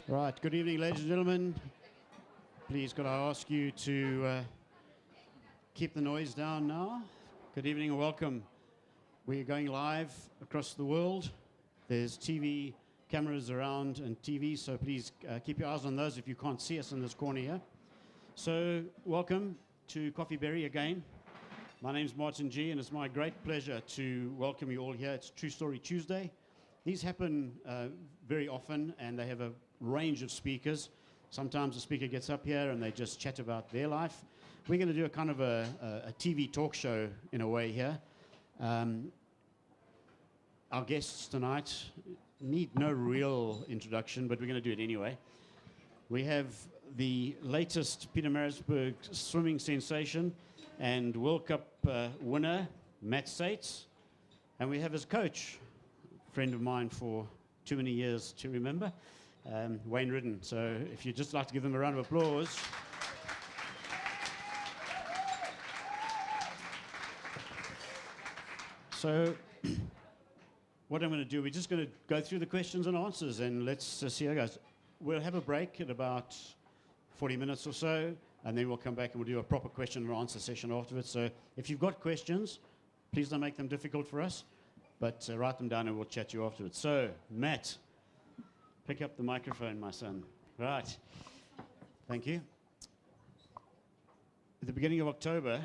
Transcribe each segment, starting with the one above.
Right, good evening, ladies and gentlemen. Please, could I ask you to keep the noise down now? Good evening and welcome. We're going live across the world. There's TV cameras around and TV, so please keep your eyes on those if you can't see us in this corner here. So, welcome to Coffeeberry again. My name's Martin G, and it's my great pleasure to welcome you all here. It's True Story Tuesday. These happen very often, and they have a range of speakers. Sometimes a speaker gets up here and they just chat about their life. We're going to do a kind of a TV talk show in a way here. Our guests tonight need no real introduction, but we're going to do it anyway. We have the latest Pietermaritzburg swimming sensation and World Cup winner, Matt Sates. And we have his coach, a friend of mine for too many years to remember, Wayne Riddin. So if you'd just like to give them a round of applause. So what I'm going to do, we're just going to go through the questions and answers, and let's see how it goes. We'll have a break at about 40 minutes or so, and then we'll come back and we'll do a proper question and answer session afterwards. So if you've got questions, please don't make them difficult for us, but write them down and we'll chat to you afterwards. So, Matt, pick up the microphone, my son. Right. Thank you. At the beginning of October,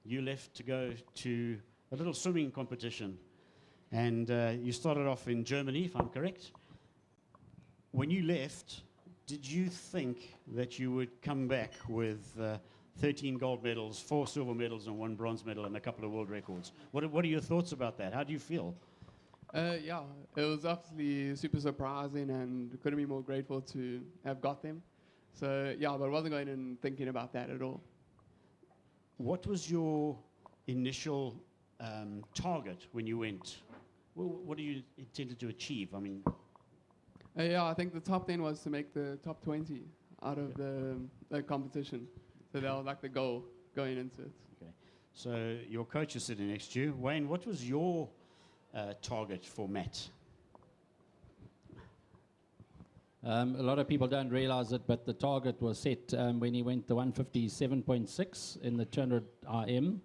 you left to go to a little swimming competition. And you started off in Germany, if I'm correct. When you left, did you think that you would come back with 13 gold medals, 4 silver medals, and 1 bronze medal, and a couple of world records? What are your thoughts about that? How do you feel? Yeah, it was obviously super surprising and couldn't be more grateful to have got them. So, yeah, but I wasn't going in thinking about that at all. What was your initial target when you went? What do you intended to achieve? I mean, yeah, I think the top 10 was to make the top 20 out of the competition. So that was like the goal going into it. Okay. So your coach is sitting next to you. Wayne, what was your target for Matt? A lot of people don't realize it, but the target was set when he went to 157.6 in the 200 RM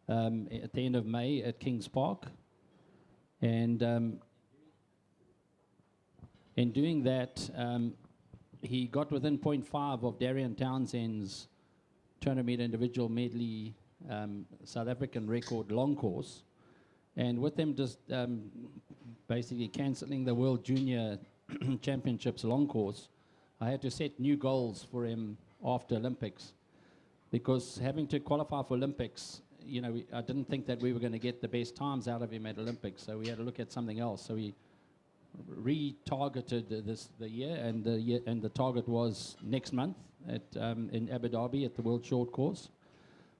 at the end of May at Kings Park. And in doing that, he got within 0.5 of Darian Townsend's 200-meter individual medley South African record long course. And with them just basically cancelling the World Junior Championships long course, I had to set new goals for him after Olympics. Because having to qualify for Olympics, you know, I didn't think that we were going to get the best times out of him at Olympics, so we had to look at something else. So we retargeted the year, and the target was next month in Abu Dhabi at the World Short Course.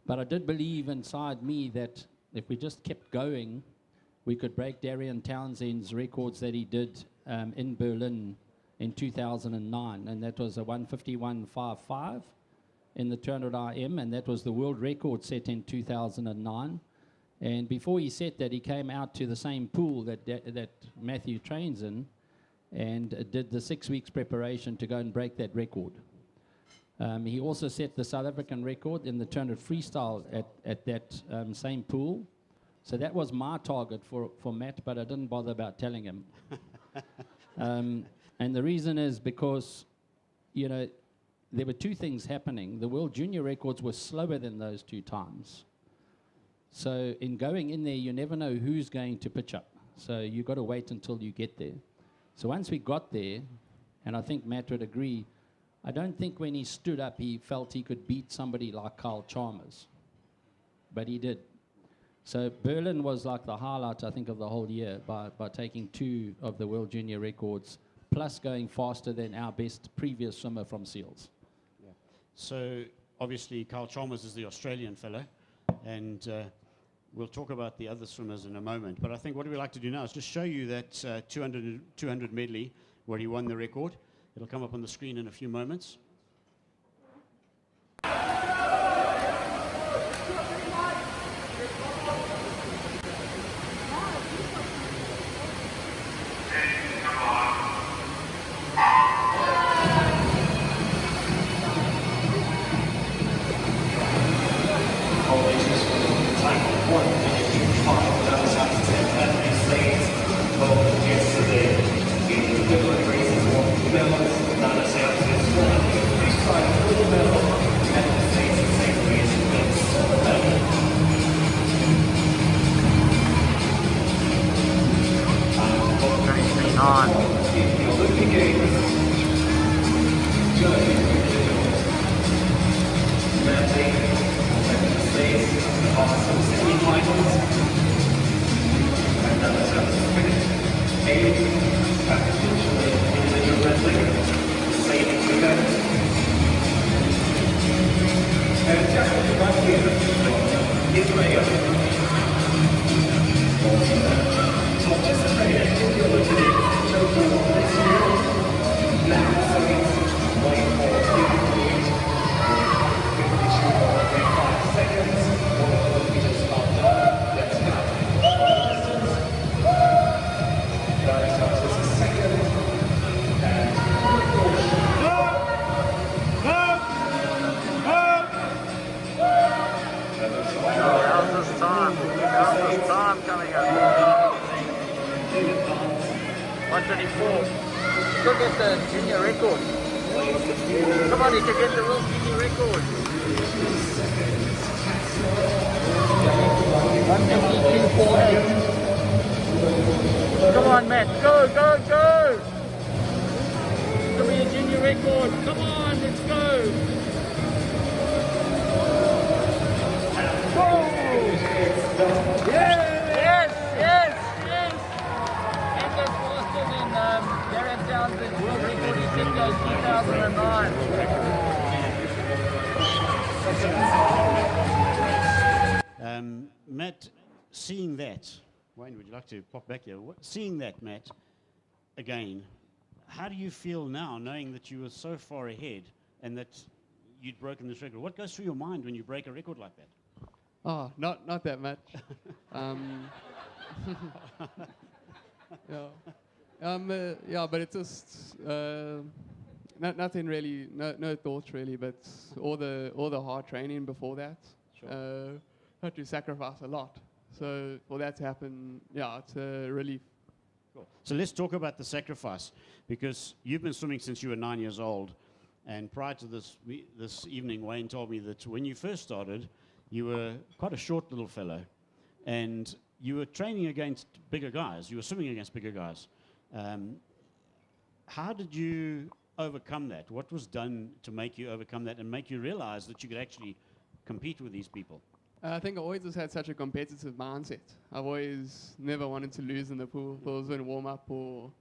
But I did believe inside me that if we just kept going, we could break Darian Townsend's records that he did in Berlin in 2009, and that was a 151.55 in the 200 RM, and that was the world record set in 2009. And before he set that, he came out to the same pool that Matthew trains in and did the 6 weeks preparation to go and break that record. He also set the South African record in the 200 freestyle at that same pool. So that was my target for Matt, but I didn't bother about telling him. And the reason is because, you know, there were 2 things happening. The World Junior records were slower than those 2 times. So in going in there, you never know who's going to pitch up. So you've got to wait until you get there. So once we got there, And I think Matt would agree. I don't think when he stood up, he felt he could beat somebody like Kyle Chalmers. But he did. So Berlin was like the highlight, I think, of the whole year by taking 2 of the World Junior records, plus going faster than our best previous swimmer from SEALs. Yeah. So obviously Kyle Chalmers is the Australian fellow, and we'll talk about the other swimmers in a moment. But I think what we like to do now is just show you that 200 medley where he won the record. It'll come up on the screen in a few moments. Matt, seeing that, Wayne, would you like to pop back here? Seeing that, Matt, again, how do you feel now, knowing that you were so far ahead and that you'd broken this record? What goes through your mind when you break a record like that? Oh, not that much. Yeah, but it's just nothing really, no thoughts really, but all the hard training before that. Sure. Had to sacrifice a lot. So for that to happen, yeah, it's a relief. Cool. So let's talk about the sacrifice, because you've been swimming since you were 9 years old, and prior to this evening, Wayne told me that when you first started, you were quite a short little fellow, and you were training against bigger guys. You were swimming against bigger guys. How did you overcome that? What was done to make you overcome that and make you realize that you could actually compete with these people? I think I always just had such a competitive mindset. I've always never wanted to lose in the pool. If it was in warm-up, or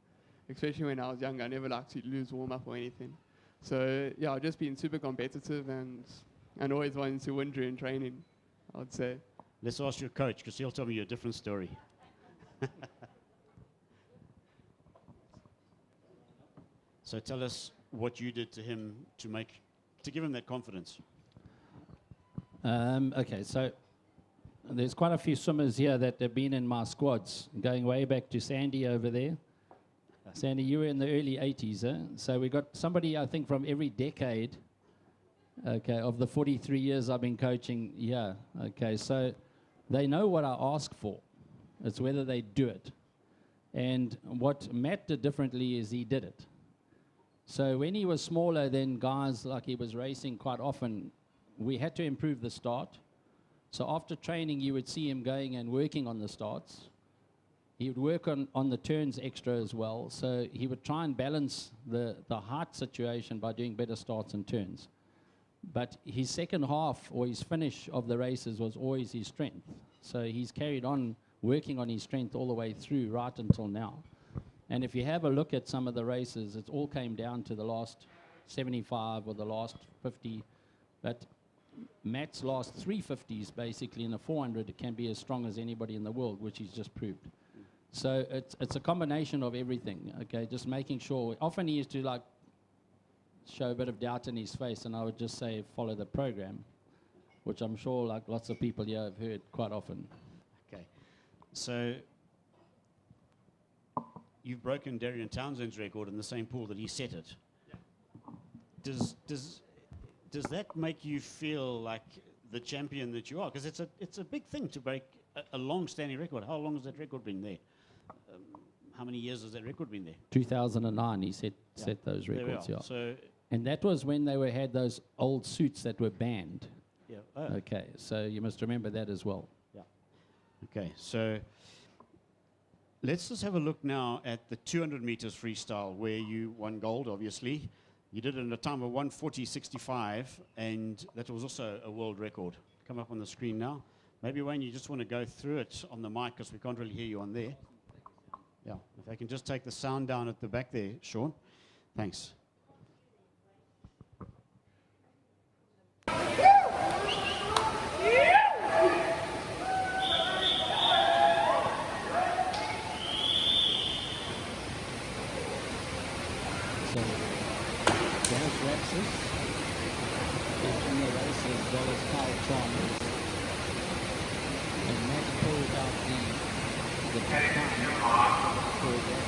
especially when I was younger, I never liked to lose warm-up or anything. So yeah, I've just been super competitive and always wanting to win during training, I would say. Let's ask your coach, because he'll tell me a different story. So tell us what you did to him to give him that confidence. Okay, so there's quite a few swimmers here that have been in my squads, going way back to Sandy over there. Sandy, you were in the early 80s, eh? So we got somebody, I think, from every decade, okay, of the 43 years I've been coaching. Yeah, okay, so they know what I ask for. It's whether they do it. And what Matt did differently is he did it. So when he was smaller than guys, like he was racing quite often, we had to improve the start. So after training, you would see him going and working on the starts. he would work on the turns extra as well. So he would try and balance the height situation by doing better starts and turns. But his second half or his finish of the races was always his strength. So he's carried on working on his strength all the way through right until now. And if you have a look at some of the races, it all came down to the last 75 or the last 50. But Matt's last 350s basically in a 400 can be as strong as anybody in the world, which he's just proved. So it's a combination of everything, okay? Just making sure. Often he used to like show a bit of doubt in his face, and I would just say follow the program, which I'm sure like lots of people here have heard quite often. Okay, so you've broken Darian Townsend's record in the same pool that he set it. Yeah. Does that make you feel like the champion that you are? Because it's a big thing to break a long-standing record. How long has that record been there? How many years has that record been there? 2009, he set those records. Yeah. So, and that was when they had those old suits that were banned. Yeah. Oh. Okay, so you must remember that as well. Yeah. Okay, so let's just have a look now at the 200 meters freestyle where you won gold, obviously. You did it in a time of 1:40.65, and that was also a world record. Come up on the screen now. Maybe, Wayne, you just want to go through it on the mic because we can't really hear you on there. Yeah, if I can just take the sound down at the back there, Sean. Thanks. So, Dennis Rapsis is in the race as well as Kyle Chalmers. And Matt pulled out the time for that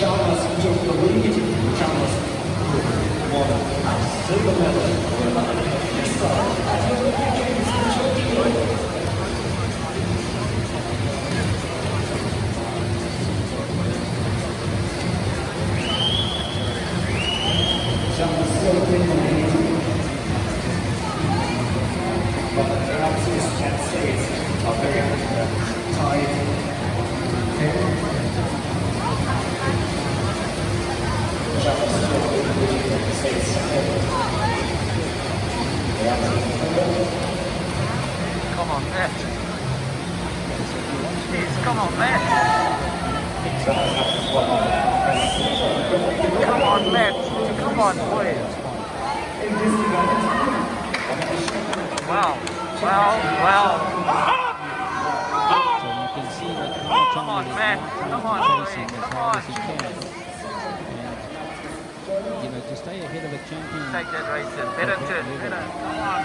Chalmers took the lead. Chalmers won silver medal. Chalmers still in the lead, but the Nazis and States are very tight. Come on, Matt. Jeez, come on, Matt. Come on, Matt. Come on, boy. Wow. So you can see that Kyle Come on, Chalmers is Matt. now Come trying on, to chase him boy. as Come hard on. as he can. And, you know, to stay ahead of a champion. Take that race in. Better turn. Better.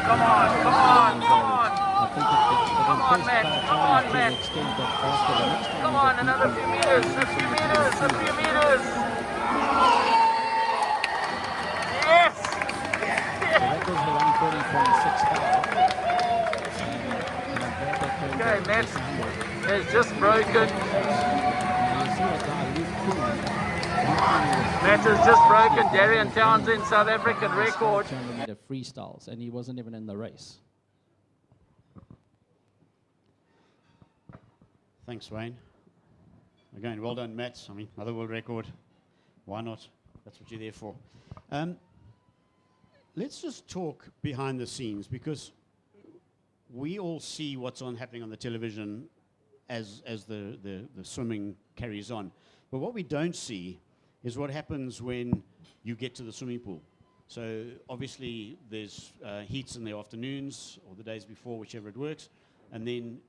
Come on. I think it Come on, impressed Matt. Kyle Come on, Chalmers to Matt. the extent that after the next time Come he on, got another beaten, few meters. A few meters. Yes. So that was the 140.65. Okay, Matt has just broken. Matt has just broken Darian Townsend's South African record. 200 meter freestyles, and he wasn't even in the race. Thanks, Wayne. Again, well done, Matt. I mean, another world record. Why not? That's what you're there for. Let's just talk behind the scenes, because we all see what's happening on the television as the swimming carries on. But what we don't see is what happens when you get to the swimming pool. So obviously there's heats in the afternoons or the days before, whichever it works, and then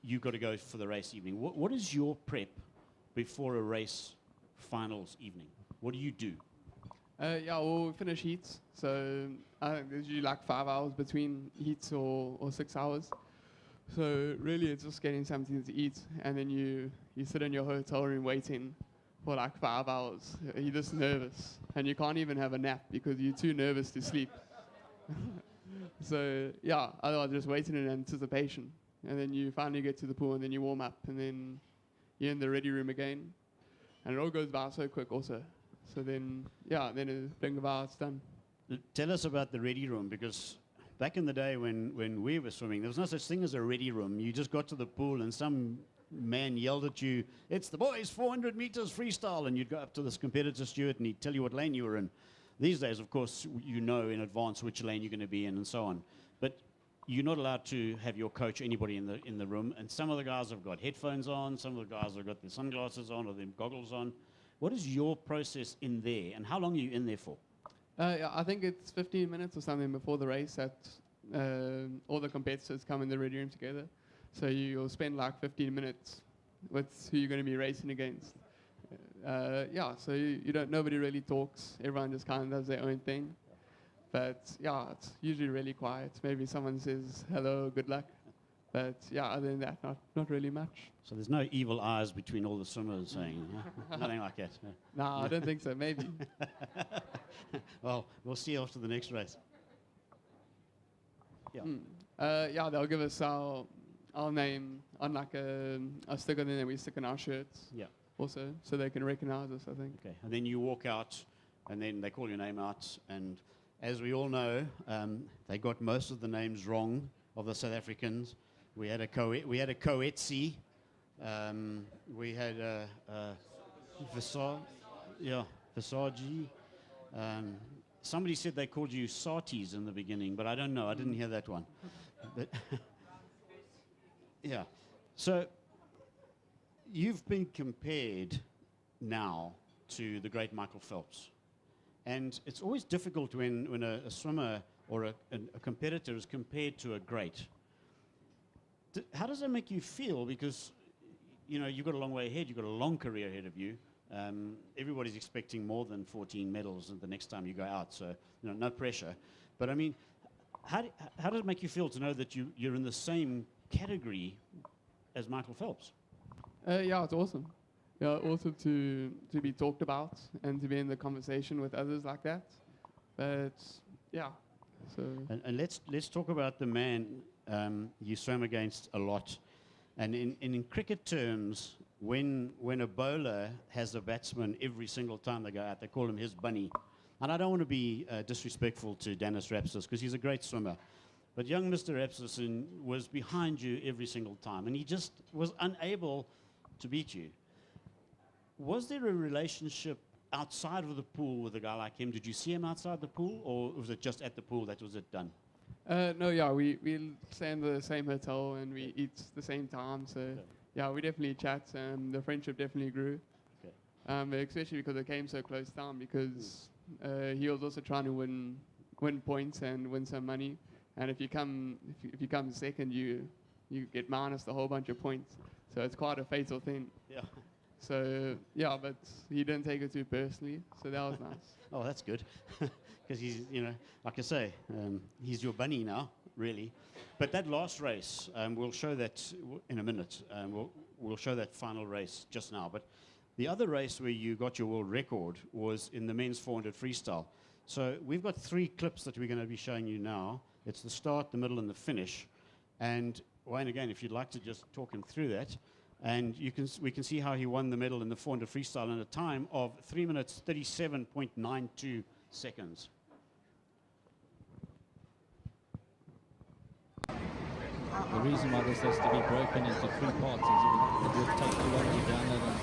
you've got to go for the race evening. What is your prep before a race finals evening? What do you do? Yeah, we'll finish heats. So I think there's usually like 5 hours between heats or 6 hours. So really it's just getting something to eat, and then you sit in your hotel room waiting for like 5 hours. You're just nervous, and you can't even have a nap because you're too nervous to sleep. So yeah, otherwise just waiting in anticipation, and then you finally get to the pool, and then you warm up, and then you're in the ready room again, and it all goes by so quick also. So then then in a blink of an eye it's done. Tell us about the ready room, because back in the day when we were swimming, there was no such thing as a ready room. You just got to the pool and some man yelled at you, "It's the boys, 400 meters freestyle," and you'd go up to this competitor steward and he'd tell you what lane you were in. These days, of course, you know in advance which lane you're going to be in and so on. But you're not allowed to have your coach, anybody in the room. And some of the guys have got headphones on, some of the guys have got their sunglasses on or their goggles on. What is your process in there, and how long are you in there for? I think it's 15 minutes or something before the race that all the competitors come in the ready room together. So you'll spend like 15 minutes with who you're going to be racing against. So you don't, nobody really talks. Everyone just kind of does their own thing. But yeah, it's usually really quiet. Maybe someone says hello, good luck. But yeah, other than that, not really much. So there's no evil eyes between all the swimmers saying, nothing like that. No, I don't think so. Maybe. Well, we'll see after the next race. Yeah. They'll give us our name on like a sticker that we stick in our shirts. Yeah. Also, so they can recognize us, I think. Okay. And then you walk out, and then they call your name out. And as we all know, they got most of the names wrong of the South Africans. We had a Coetzee. We had a Visagie. Somebody said they called you Sarties in the beginning, but I don't know. I didn't hear that one. But yeah. So you've been compared now to the great Michael Phelps. And it's always difficult when a swimmer or a competitor is compared to a great. How does that make you feel? Because, you know, you've got a long way ahead. You've got a long career ahead of you. Everybody's expecting more than 14 medals the next time you go out. So, you know, no pressure. But, I mean, how does it make you feel to know that you're in the same category as Michael Phelps? It's awesome. Yeah, awesome to be talked about and to be in the conversation with others like that. But, yeah. So. And let's talk about the man you swam against a lot. And in cricket terms, when a bowler has a batsman every single time they go out, they call him his bunny. And I don't want to be disrespectful to Dennis Rapsis because he's a great swimmer. But young Mr. Rapsis was behind you every single time, and he just was unable to beat you. Was there a relationship outside of the pool with a guy like him? Did you see him outside the pool, or was it just at the pool that was it done? We stay in the same hotel and we eat the same time. So we definitely chat. The friendship definitely grew. Okay. Especially because it came so close down. Because he was also trying to win points and win some money. And if you come second, you get minus a whole bunch of points. So it's quite a fatal thing. Yeah. So but he didn't take it too personally. So that was nice. Oh, that's good. Because he's, you know, like I say, he's your bunny now, really. But that last race, we'll show that in a minute. We'll show that final race just now. But the other race where you got your world record was in the men's 400 freestyle. So we've got 3 clips that we're going to be showing you now. It's the start, the middle, and the finish. And Wayne, again, if you'd like to just talk him through that. And we can see how he won the medal in the 400 freestyle in a time of 3 minutes 37.92 seconds. The reason why this has to be broken into 3 parts is it would take too long to download on.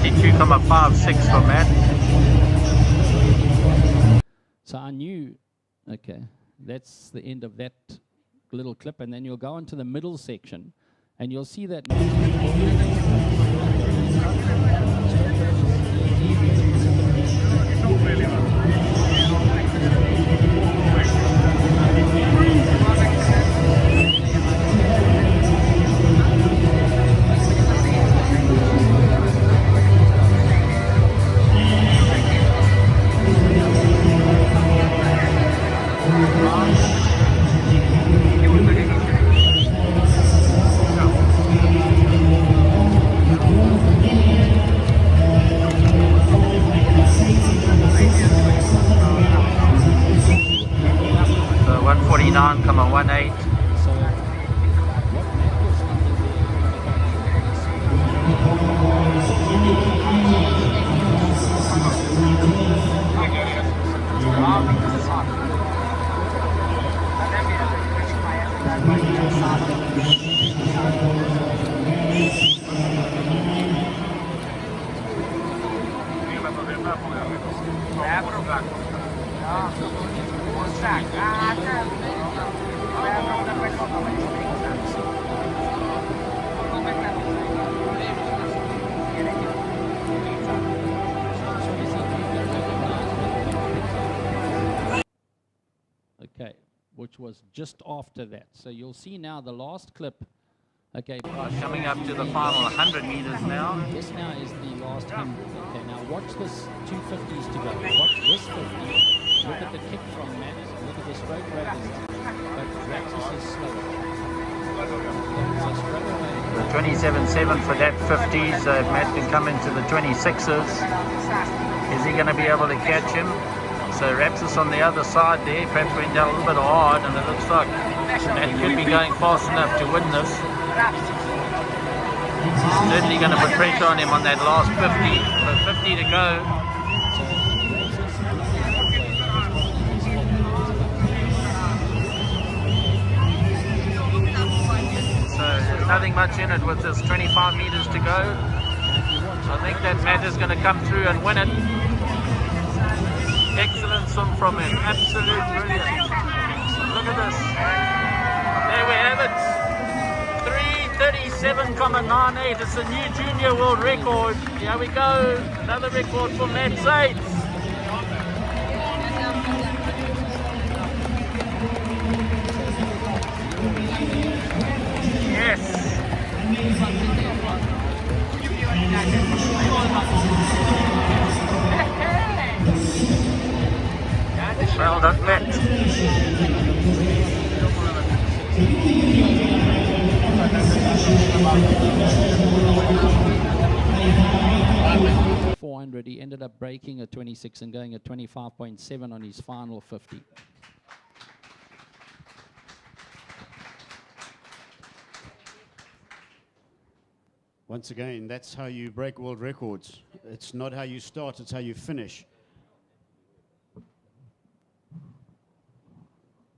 72.56 for Matt. So I knew, okay, that's the end of that little clip, and then you'll go into the middle section, and you'll see that. So 149.18. So what Matt was thinking okay, which was just after that. So you'll see now the last clip. Okay. Coming up to the final 100 meters now. This now is the last 100. Okay, now watch this 250s to go. Watch this 50. Look at the kick from Matt. Look at the stroke rate. But Raxis is slower. So straight away. The 27.7 for that 50, so if Matt can come into the 26s, is he going to be able to catch him? So Rapsis on the other side there, perhaps went down a little bit hard, and it looks like Matt could be going fast enough to win this. Certainly going to put pressure on him on that last 50, so 50 to go. So there's nothing much in it with this 25 meters to go. I think that Matt is going to come through and win it. Excellent swim from him, absolute brilliant. Look at this. There we have it. 3:37.98. It's a new junior world record. Here we go. Another record for Matt Zates. Yes. Well done, Matt. 400. He ended up breaking a 26 and going at 25.7 on his final 50. Once again, that's how you break world records. It's not how you start, it's how you finish.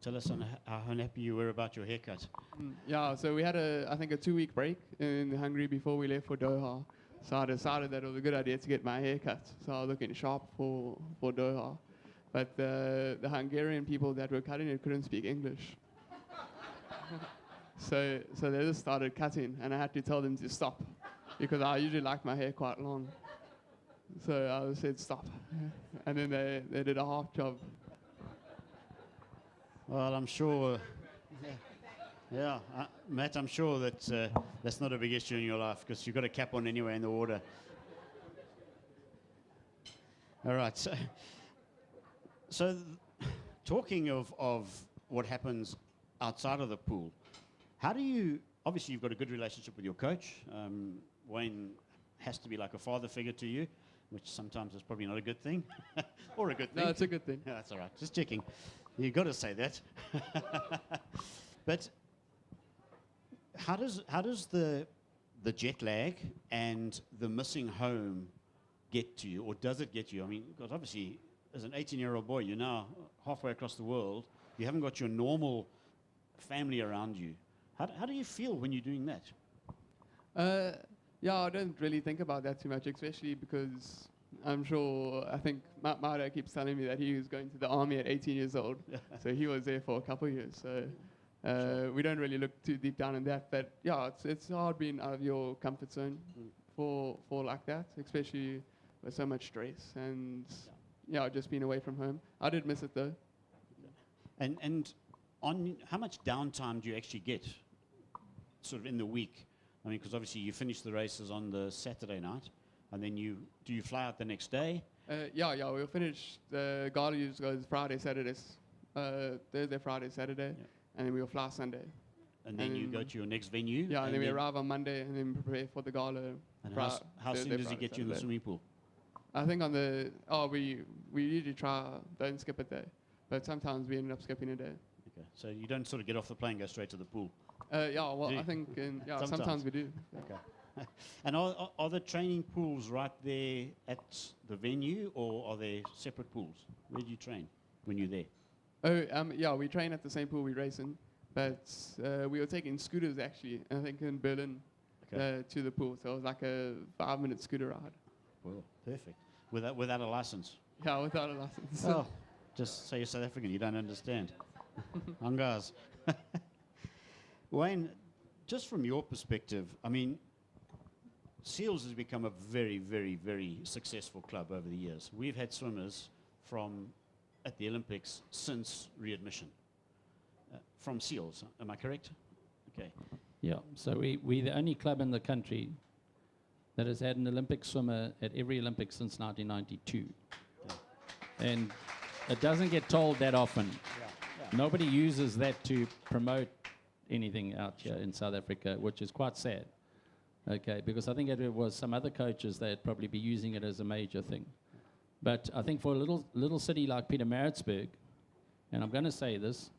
Tell us on how unhappy you were about your haircut. Yeah, so we had I think a 2-week break in Hungary before we left for Doha. So I decided that it was a good idea to get my hair cut. So I was looking sharp for Doha. But the Hungarian people that were cutting it couldn't speak English. So they just started cutting, and I had to tell them to stop because I usually like my hair quite long. So I said stop, and then they did a half job. Well, I'm sure, Matt, I'm sure that that's not a big issue in your life because you've got a cap on anyway in the water. All right, so talking of what happens outside of the pool, how do you, obviously you've got a good relationship with your coach. Wayne has to be like a father figure to you, which sometimes is probably not a good thing, or a good thing. No, it's a good thing. Yeah, that's all right, just checking. You've got to say that. But how does the jet lag and the missing home get to you, or does it get you? I mean, because obviously, as an 18-year-old boy, you're now halfway across the world. You haven't got your normal family around you. How do you feel when you're doing that? Yeah, I don't really think about that too much, especially because I think my dad keeps telling me that he was going to the army at 18 years old. So he was there for a couple of years. So we don't really look too deep down in that. But yeah, it's hard being out of your comfort zone for like that, especially with so much stress and just being away from home. I did miss it though. And on how much downtime do you actually get sort of in the week? I mean, because obviously you finish the races on the Saturday night, and then do you fly out the next day? We'll finish the Garleys goes Friday, Saturdays, Thursday, Friday, Saturday, and then we'll fly Sunday. And then you go to your next venue? Yeah, and then we arrive on Monday and then prepare for the Gala. And how soon does he get you in the swimming pool? I think we usually try don't skip a day, but sometimes we end up skipping a day. Okay, so you don't sort of get off the plane and go straight to the pool? I think sometimes we do. Okay. And are the training pools right there at the venue, or are they separate pools? Where do you train when you're there? We train at the same pool we race in, but we were taking scooters actually, I think in Berlin, to the pool. So it was like a 5-minute scooter ride. Well, perfect. Without a license? Yeah, without a license. Oh, just say you're South African, you don't understand. Angas. Wayne, just from your perspective, I mean, Seals has become a very, very, very successful club over the years. We've had swimmers at the Olympics since readmission from Seals. Am I correct? Okay. Yeah, so we're the only club in the country that has had an Olympic swimmer at every Olympics since 1992. Okay. And it doesn't get told that often. Nobody uses that to promote anything out here in South Africa, which is quite sad. Okay, because I think if it was some other coaches, they'd probably be using it as a major thing. But I think for a little city like Pietermaritzburg, and I'm going to say this,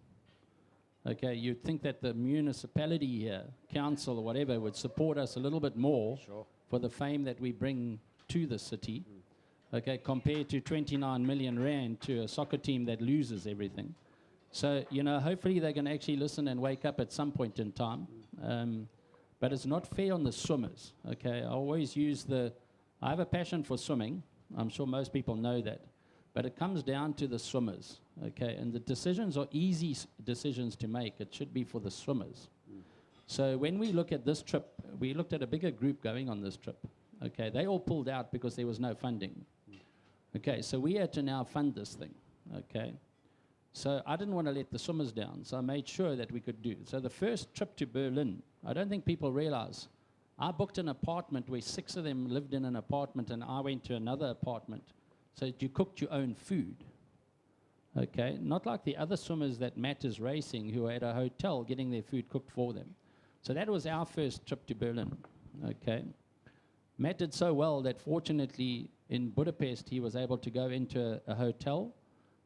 okay, you'd think that the municipality here, council or whatever, would support us a little bit more for the fame that we bring to the city, okay, compared to 29 million rand to a soccer team that loses everything. So, hopefully they're going to actually listen and wake up at some point in time. But it's not fair on the swimmers, okay? I always use I have a passion for swimming. I'm sure most people know that. But it comes down to the swimmers, okay? And the decisions are easy decisions to make. It should be for the swimmers. So when we look at this trip, we looked at a bigger group going on this trip, okay? They all pulled out because there was no funding. Okay, so we had to now fund this thing, okay? So I didn't want to let the swimmers down, so I made sure that we could do. So the first trip to Berlin, I don't think people realize, I booked an apartment where 6 of them lived in an apartment and I went to another apartment. So you cooked your own food, okay? Not like the other swimmers that Matt is racing who are at a hotel getting their food cooked for them. So that was our first trip to Berlin, okay? Matt did so well that fortunately in Budapest he was able to go into a hotel.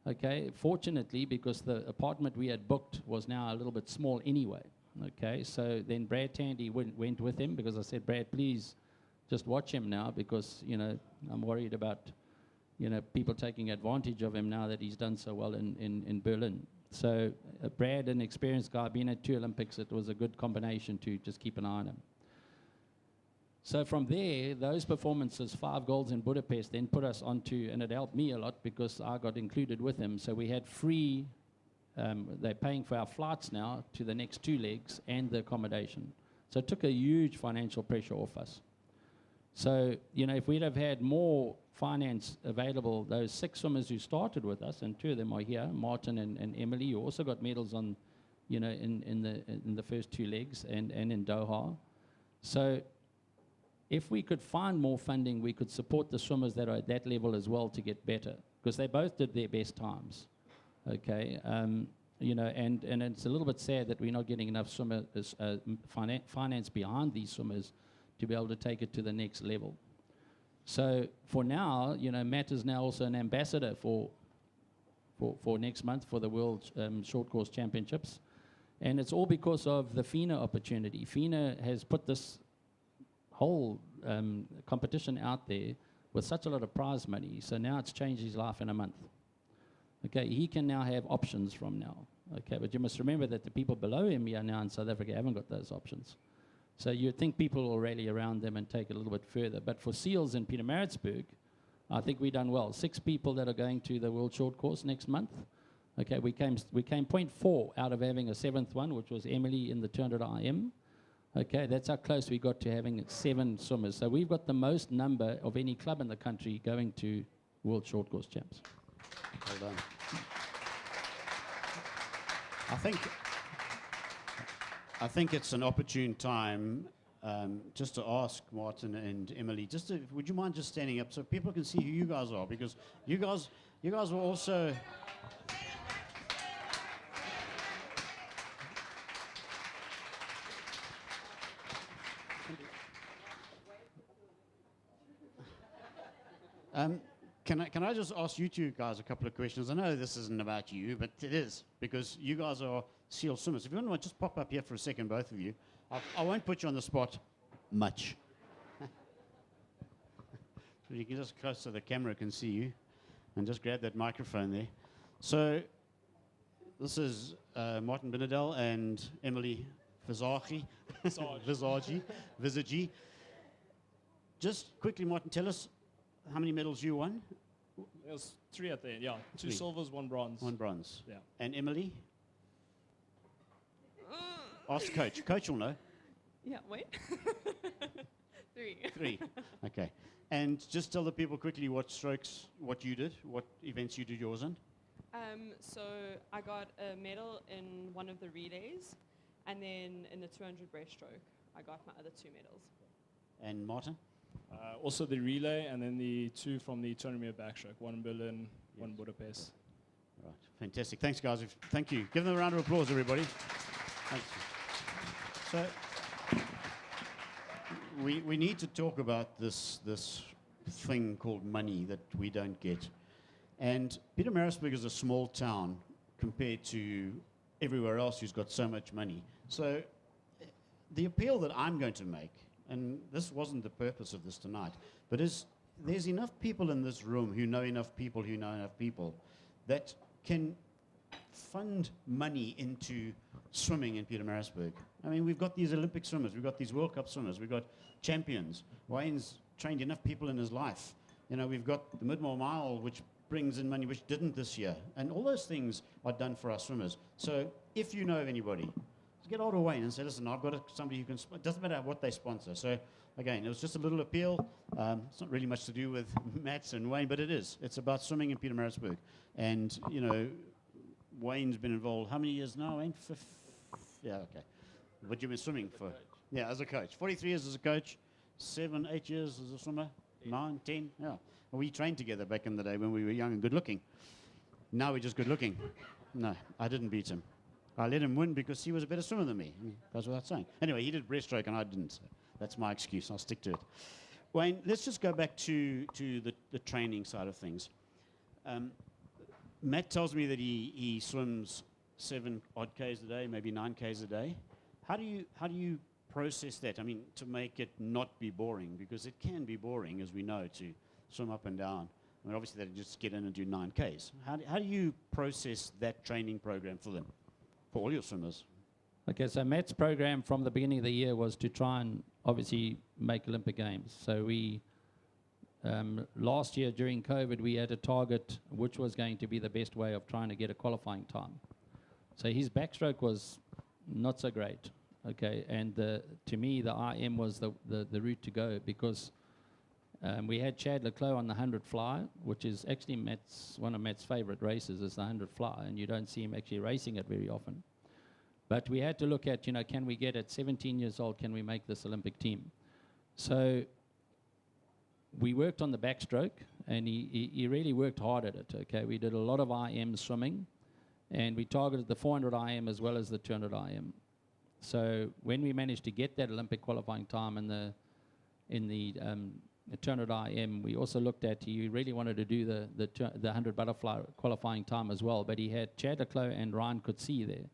Okay, fortunately, because the apartment we had booked was now a little bit small anyway. Okay, so then Brad Tandy went with him because I said, Brad, please just watch him now because, I'm worried about, people taking advantage of him now that he's done so well in Berlin. So Brad, an experienced guy, being at 2 Olympics, it was a good combination to just keep an eye on him. So from there, those performances, 5 goals in Budapest, then put us onto, and it helped me a lot because I got included with him. So we had free, they're paying for our flights now to the next 2 legs and the accommodation. So it took a huge financial pressure off us. So, if we'd have had more finance available, those 6 swimmers who started with us, and 2 of them are here, Martin and Emily, who also got medals on, in the first 2 legs and in Doha. So if we could find more funding, we could support the swimmers that are at that level as well to get better, because they both did their best times, okay? And it's a little bit sad that we're not getting enough finance behind these swimmers to be able to take it to the next level. So for now, Matt is now also an ambassador for next month for the World Short Course Championships, and it's all because of the FINA opportunity. FINA has put this whole competition out there with such a lot of prize money. So now it's changed his life in a month. Okay, he can now have options from now. Okay, but you must remember that the people below him here now in South Africa haven't got those options. So you'd think people will rally around them and take it a little bit further. But for seals in Pietermaritzburg, I think we've done well. 6 people that are going to the World Short Course next month. Okay, we came 0.4 out of having a 7th one, which was Emily in the 200 IM. Okay, that's how close we got to having 7 swimmers. So we've got the most number of any club in the country going to World Short Course Champs. Well done. I think it's an opportune time just to ask Martin and Emily, would you mind just standing up so people can see who you guys are? Because you guys were also... Can I just ask you two guys a couple of questions? I know this isn't about you, but it is, because you guys are SEAL swimmers. If you want to just pop up here for a second, both of you. I won't put you on the spot much. So you can just close so the camera can see you, and just grab that microphone there. So this is Martin Binedell and Emily Visagi. Visagi. Just quickly, Martin, tell us how many medals you won? It was 3 at the end, yeah. 2 3. silvers, 1 bronze. 1 bronze. Yeah. And Emily? Ask coach. Coach will know. Yeah, wait. 3. 3. Okay. And just tell the people quickly what strokes, what you did, what events you did yours in. So I got a medal in one of the relays, and then in the 200 breaststroke, I got my other 2 medals. And Martin? Also the relay, and then the 2 from the 200-meter backstroke. 1 in Berlin, 1 in Budapest. Right. Fantastic. Thanks, guys. Thank you. Give them a round of applause, everybody. Thanks. So we need to talk about this thing called money that we don't get. And Pietermaritzburg is a small town compared to everywhere else who's got so much money. So the appeal that I'm going to make, and this wasn't the purpose of this tonight, but there's enough people in this room who know enough people that can fund money into swimming in Pietermaritzburg. I mean, we've got these Olympic swimmers, we've got these World Cup swimmers, we've got champions. Wayne's trained enough people in his life. You know, we've got the Mid-Mile Mile, which brings in money, which didn't this year. And all those things are done for our swimmers. So if you know of anybody, just get hold of Wayne and say, listen, I've got somebody who can, it doesn't matter what they sponsor. So again, it was just a little appeal. It's not really much to do with Matt and Wayne, but it is. It's about swimming in Pietermaritzburg. And, you know, Wayne's been involved, how many years now, Wayne? Yeah, okay. What you've been swimming for? Yeah, as a coach. 43 years as a coach, 7, 8 years as a swimmer, 9, 10, yeah. Well, we trained together back in the day when we were young and good looking. Now we're just good looking. No, I didn't beat him. I let him win because he was a better swimmer than me. Goes without saying. Anyway, he did breaststroke and I didn't. So that's my excuse. I'll stick to it. Wayne, let's just go back to the training side of things. Matt tells me that he swims 7 odd Ks a day, maybe 9 Ks a day. How do you process that? I mean, to make it not be boring, because it can be boring, as we know, to swim up and down. I mean, obviously, they just get in and do 9 Ks. How do you process that training program for them, for all your swimmers? Okay, so Matt's program from the beginning of the year was to try and obviously make Olympic Games. So we, last year during COVID, we had a target which was going to be the best way of trying to get a qualifying time. So his backstroke was not so great, okay, and to me the IM was the route to go, because we had Chad Leclos on the 100 fly, which is actually one of Matt's favorite races, is the 100 fly, and you don't see him actually racing it very often. But we had to look at, you know, can we get at 17 years old, can we make this Olympic team? So we worked on the backstroke, and he really worked hard at it, okay. We did a lot of IM swimming, and we targeted the 400 IM as well as the 200 IM. So when we managed to get that Olympic qualifying time in the 200 IM, we also looked at, he really wanted to do the 100 butterfly qualifying time as well, but he had Chad Leclos and Ryan Coetzee there.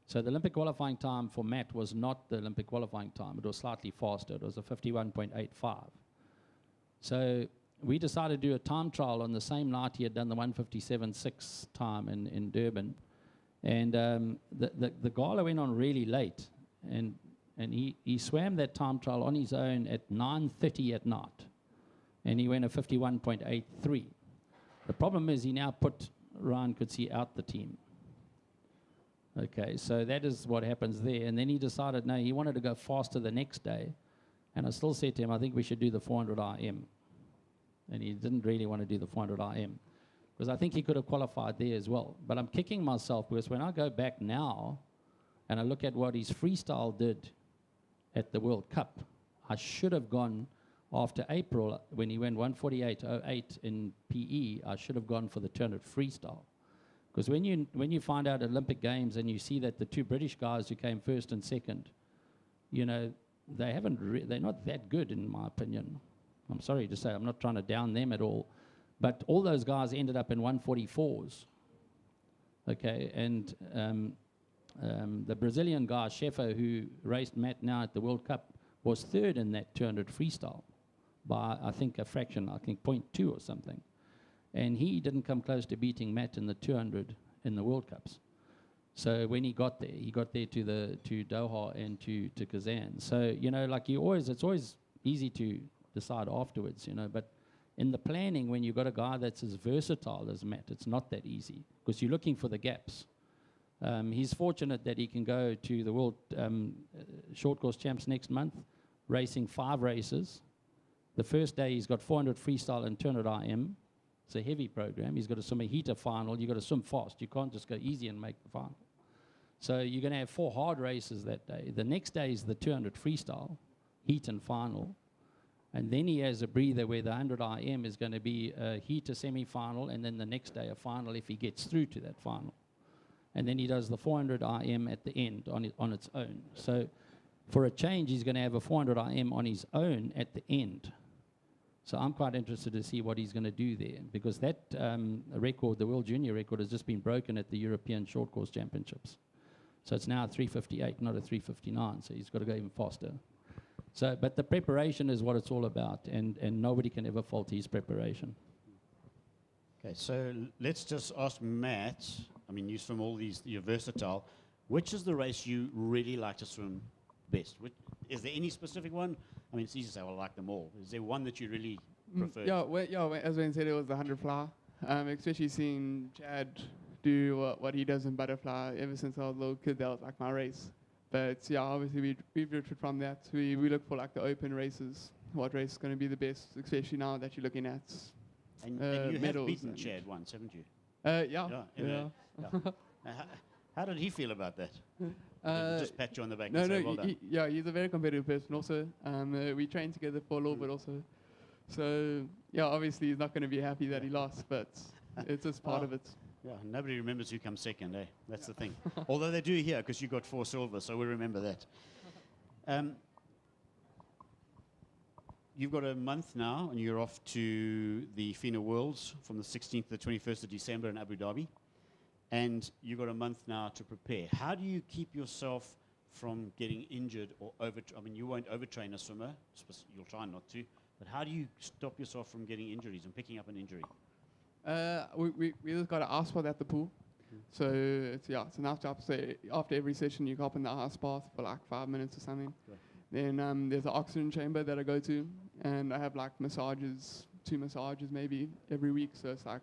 So the Olympic qualifying time for Matt was not the Olympic qualifying time. It was slightly faster. It was a 51.85. So we decided to do a time trial on the same night he had done the 157.6 time in Durban. And the gala went on really late. And And he swam that time trial on his own at 9:30 at night. And he went a 51.83. The problem is he now put Ryan Coetzee out the team. Okay, so that is what happens there. And then he decided, no, he wanted to go faster the next day. And I still said to him, I think we should do the 400 IM. And he didn't really want to do the 400 IM. Because I think he could have qualified there as well. But I'm kicking myself because when I go back now and I look at what his freestyle did at the World Cup, I should have gone after April when he went 148.08 in PE, I should have gone for the 200 freestyle. Because when you find out at Olympic Games and you see that the two British guys who came first and second, you know, they're not that good in my opinion. I'm sorry to say, I'm not trying to down them at all. But all those guys ended up in 144s. Okay, and the Brazilian guy, Sheffer, who raced Matt now at the World Cup, was third in that 200 freestyle by, I think, a fraction, I think 0.2 or something. And he didn't come close to beating Matt in the 200 in the World Cups. So when he got there to Doha and to Kazan. So, you know, like it's always easy to decide afterwards, you know, but in the planning, when you've got a guy that's as versatile as Matt, it's not that easy because you're looking for the gaps. He's fortunate that he can go to the World Short Course Champs next month, racing 5 races. The first day he's got 400 freestyle and 200 IM. It's a heavy program. He's got to swim a heater final. You've got to swim fast. You can't just go easy and make the final. So you're going to have 4 hard races that day. The next day is the 200 freestyle, heat and final. And then he has a breather where the 100 IM is going to be a heater semi-final, and then the next day a final if he gets through to that final. And then he does the 400 IM at the end on its own. So for a change, he's going to have a 400 IM on his own at the end. So I'm quite interested to see what he's going to do there, because that record, the World Junior record, has just been broken at the European Short Course Championships. So it's now a 3:58, not a 3:59, so he's got to go even faster. So, but the preparation is what it's all about, and nobody can ever fault his preparation. Okay, so let's just ask Matt. I mean, you swim all these, you're versatile. Which is the race you really like to swim best? Is there any specific one? I mean, it's easy to say, well, I like them all. Is there one that you really prefer? As Wayne said, it was the 100 fly. Especially seeing Chad do what he does in butterfly. Ever since I was a little kid, that was like my race. But yeah, obviously we've drifted from that. We look for like the open races. What race is going to be the best, especially now that you're looking at and you have beaten and Chad once, haven't you? Yeah. How did he feel about that? Just pat you on the back No, and say, well done. he's a very competitive person also. We trained together for a little bit also. So, yeah, obviously he's not going to be happy that he lost, but it's just part of it. Yeah, nobody remembers who comes second, eh? That's the thing. Although they do here, because you got 4 silver, so we remember that. You've got a month now, and you're off to the FINA Worlds from the 16th to the 21st of December in Abu Dhabi. And you've got a month now to prepare. How do you keep yourself from getting injured or I mean, you won't overtrain a swimmer. You'll try not to. But how do you stop yourself from getting injuries and picking up an injury? We just got an ice bath at the pool. So it's enough to say after every session you go up in the ice bath for like 5 minutes or something. Right. Then there's an oxygen chamber that I go to, and I have like 2 massages maybe every week. So it's like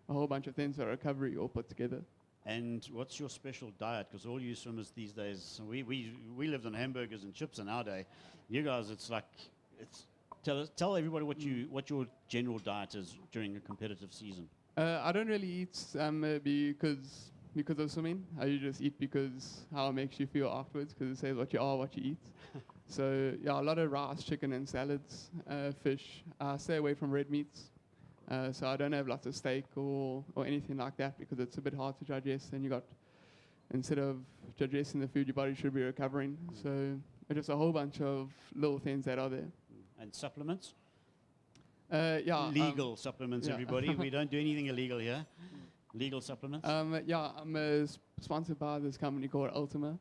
a whole bunch of things for recovery all put together. And what's your special diet? Because all you swimmers these days, we lived on hamburgers and chips in our day. You guys, tell everybody what your general diet is during a competitive season. I don't really eat because of swimming. I just eat because how it makes you feel afterwards, because it says what you are, what you eat. So yeah, a lot of rice, chicken and salads, fish. I stay away from red meats. So I don't have lots of steak or anything like that, because it's a bit hard to digest, and instead of digesting the food, your body should be recovering. So it's just a whole bunch of little things that are there. And supplements? Legal supplements, everybody. We don't do anything illegal here. Legal supplements? I'm sponsored by this company called Ultima.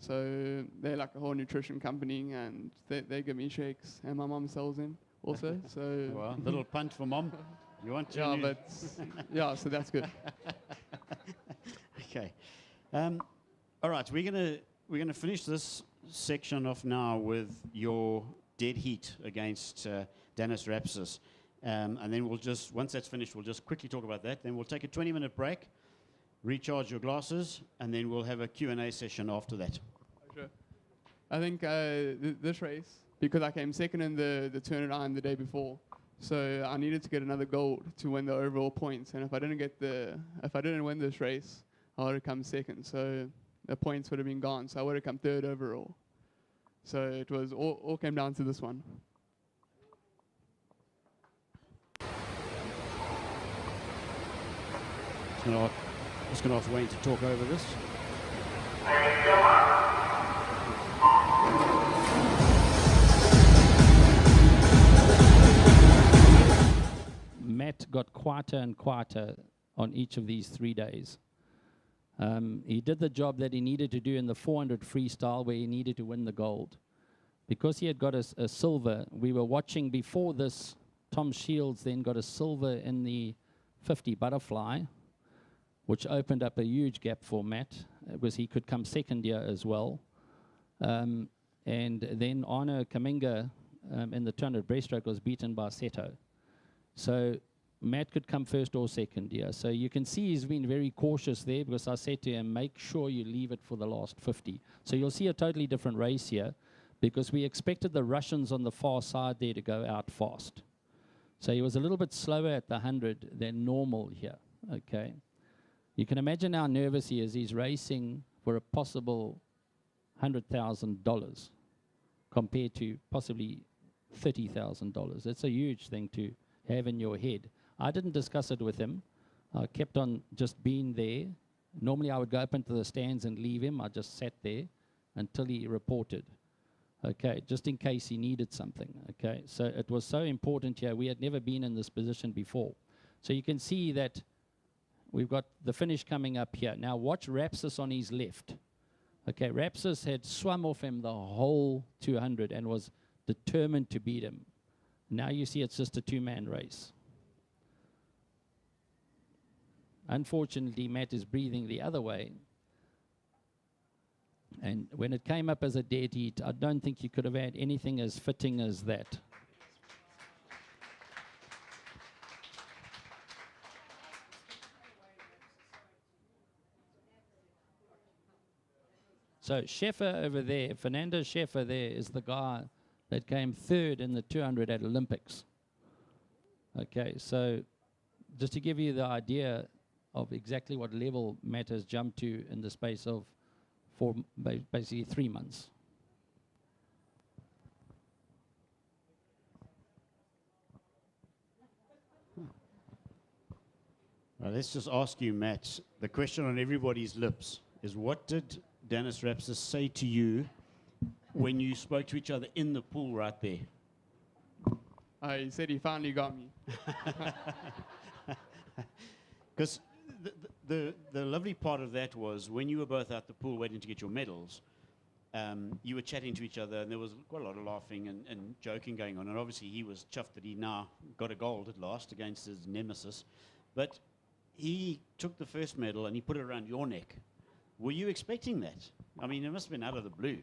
So they're like a whole nutrition company, and they give me shakes, and my mom sells them also. So well, little punt for mom. You want to? Yeah, but so that's good. Okay. All right, we're gonna finish this section off now with your dead heat against Dennis Rapsis. And then we'll just, once that's finished, we'll just quickly talk about that. Then we'll take a 20-minute break, recharge your glasses, and then we'll have a Q&A session after that. Sure. I think this race, because I came second in the 209 the day before, so I needed to get another gold to win the overall points. And if I didn't win this race, I would have come second. So the points would have been gone. So I would have come third overall. So it was all came down to this one. Just going to ask Wayne to talk over this. Matt got quieter and quieter on each of these 3 days. He did the job that he needed to do in the 400 freestyle where he needed to win the gold. Because he had got a silver, we were watching before this, Tom Shields then got a silver in the 50 butterfly, which opened up a huge gap for Matt, because he could come second here as well. And then Arno Kaminga in the 200 breaststroke was beaten by Seto. So Matt could come first or second here. So you can see he's been very cautious there, because I said to him, make sure you leave it for the last 50. So you'll see a totally different race here, because we expected the Russians on the far side there to go out fast. So he was a little bit slower at the 100 than normal here, okay? You can imagine how nervous he is. He's racing for a possible $100,000 compared to possibly $30,000. It's a huge thing to have in your head. I didn't discuss it with him. I kept on just being there. Normally I would go up into the stands and leave him. I just sat there until he reported. Okay, just in case he needed something. Okay, so it was so important here. We had never been in this position before. So you can see that we've got the finish coming up here. Now watch Rapsis on his left. Okay, Rapsis had swum off him the whole 200 and was determined to beat him. Now you see it's just a two-man race. Unfortunately, Matt is breathing the other way. And when it came up as a dead heat, I don't think you could have had anything as fitting as that. So Scheffer over there, Fernando Scheffer there is the guy that came third in the 200 at Olympics. Okay, so just to give you the idea of exactly what level Matt has jumped to in the space of basically 3 months. Well, let's just ask you, Matt, the question on everybody's lips is, what did Dennis Rapsis say to you when you spoke to each other in the pool right there? He said he finally got me. Because the lovely part of that was when you were both at the pool waiting to get your medals, you were chatting to each other, and there was quite a lot of laughing and joking going on. And obviously he was chuffed that he now got a gold at last against his nemesis. But he took the first medal and he put it around your neck. Were you expecting that? I mean, it must have been out of the blue.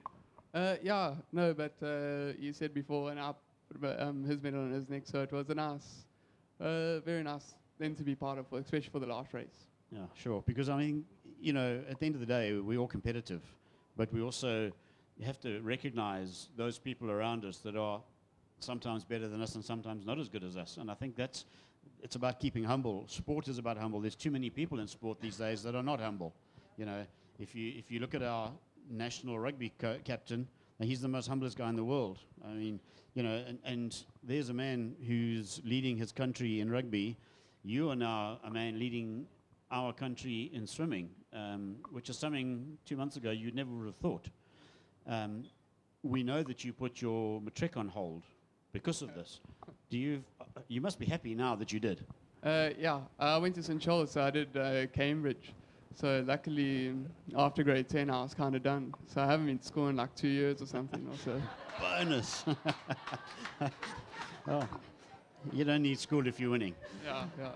Yeah, no, but you said before, and I put his medal on his neck, so it was a nice, very nice thing to be part of, especially for the last race. Yeah, sure. Because, I mean, you know, at the end of the day, we're all competitive, but we also have to recognize those people around us that are sometimes better than us and sometimes not as good as us. And I think it's about keeping humble. Sport is about humble. There's too many people in sport these days that are not humble. You know, if you look at our national rugby captain, he's the most humblest guy in the world. I mean, you know, and there's a man who's leading his country in rugby. You are now a man leading our country in swimming, which is something 2 months ago you never would have thought. We know that you put your matric on hold because of this. You must be happy now that you did. Yeah, I went to St. Charles, so I did Cambridge. So luckily, after grade 10, I was kind of done. So I haven't been to school in like 2 years or something. Also. Bonus. Oh, you don't need school if you're winning. Yeah, yeah.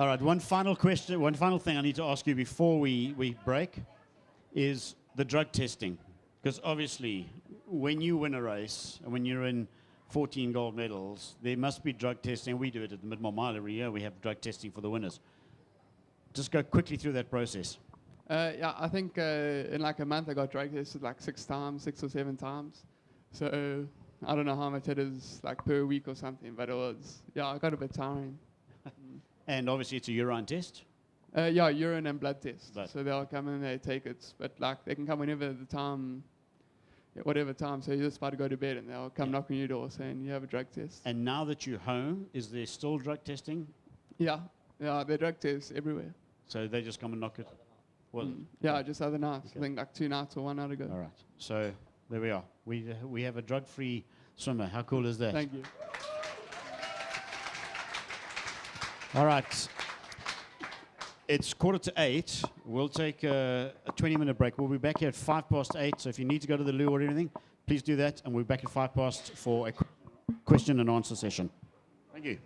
All right, one final question, one final thing I need to ask you before we break is the drug testing. Because obviously, when you win a race, and when you're in 14 gold medals, there must be drug testing. We do it at the Mid-Mile Mile every year. We have drug testing for the winners. Just go quickly through that process. Yeah, I think in like a month I got drug tested like 6 or 7 times. So I don't know how much it is like per week or something, but it was, yeah, I got a bit tiring. And obviously, it's a urine test. Yeah, urine and blood test. Blood. So they'll come and they take it, but like they can come whenever the time, whatever time. So you're just about to go to bed and they'll come knock on your door saying you have a drug test. And now that you're home, is there still drug testing? Yeah, they drug tests everywhere. So they just come and knock it? Well, Yeah, just other nights. Okay. I think like 2 nights or 1 night ago. all right. So there we are. We have a drug-free swimmer. How cool is that? Thank you. All right. It's 7:45. We'll take a 20-minute break. We'll be back here at 8:05. So if you need to go to the loo or anything, please do that. And we'll be back at 8:05 for a question and answer session. Thank you.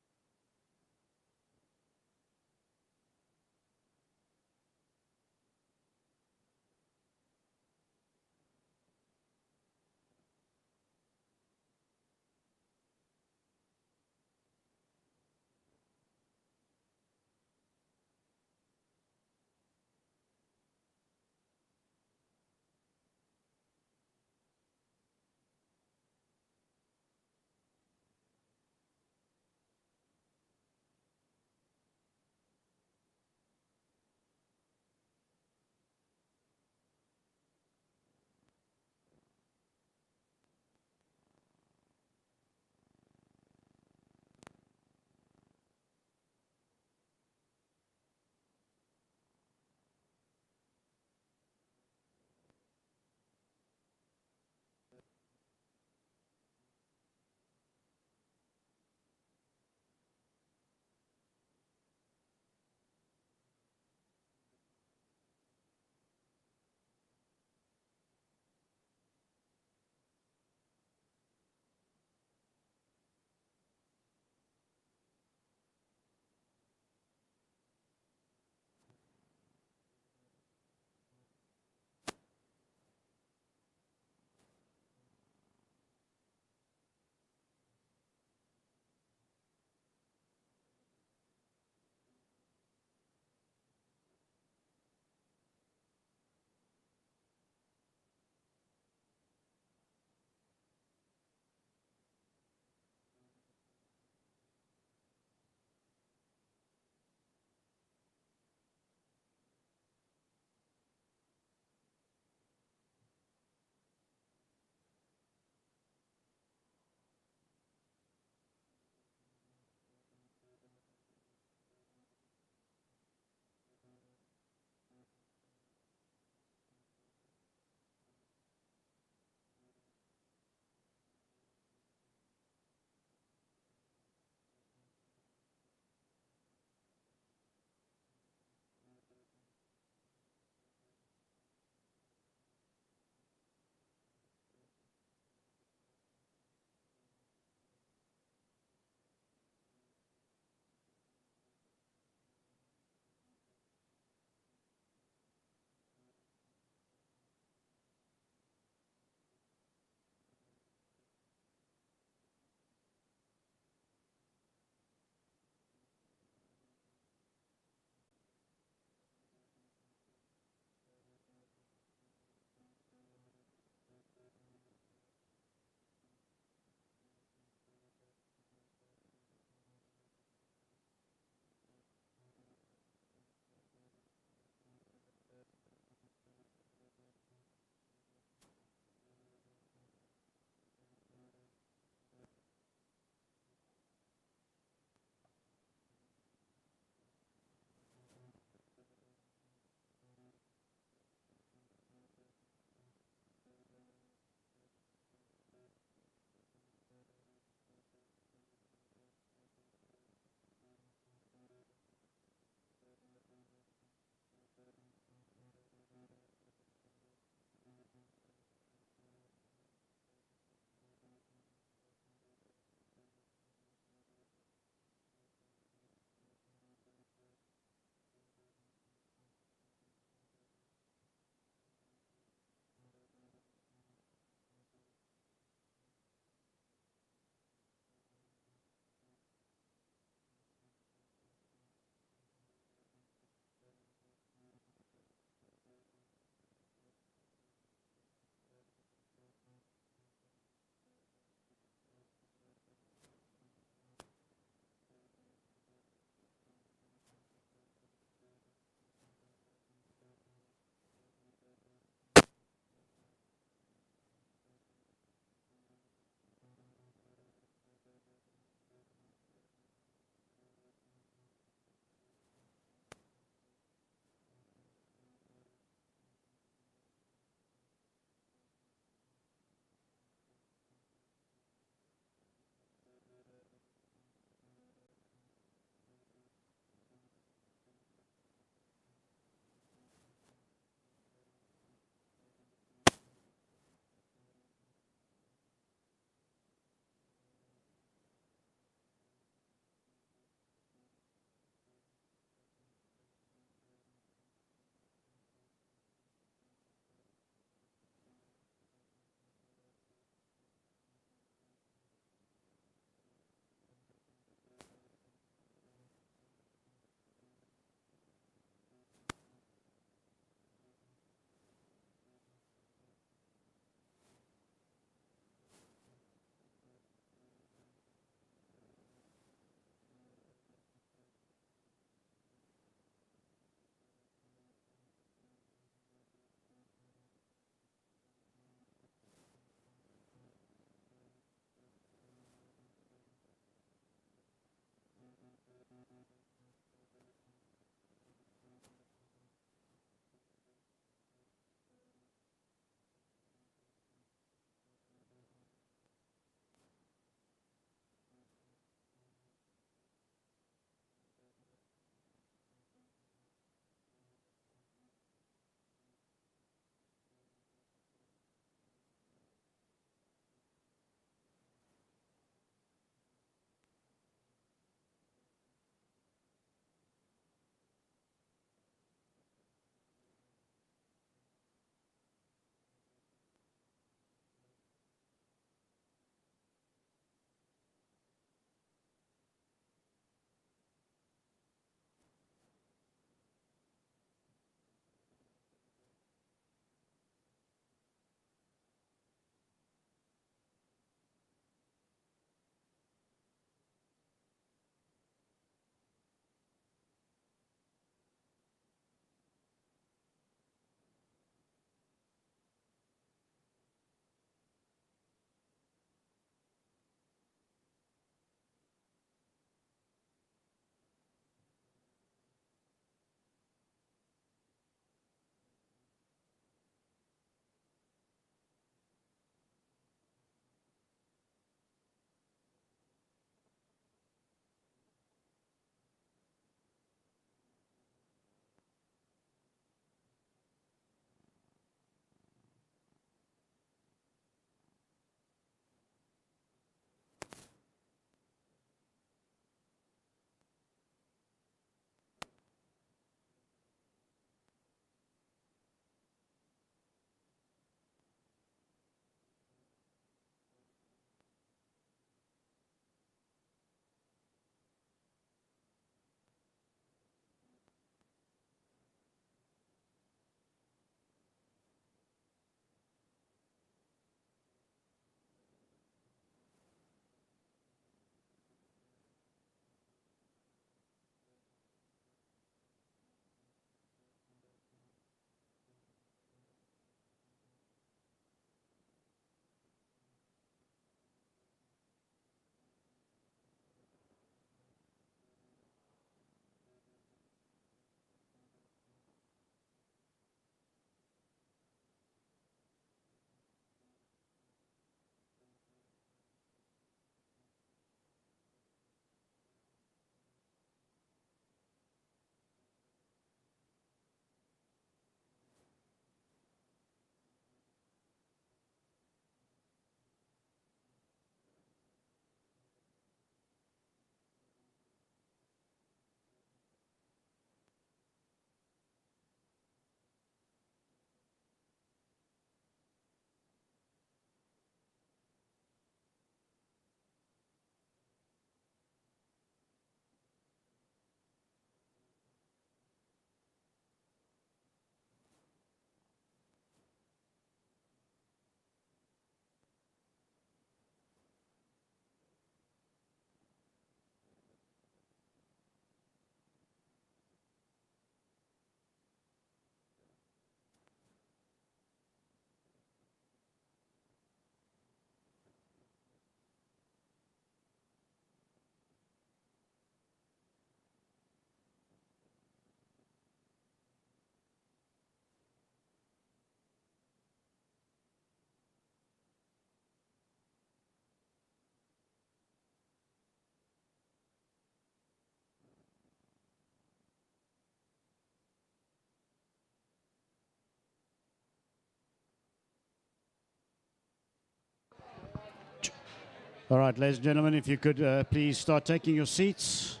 All right, ladies and gentlemen, if you could please start taking your seats.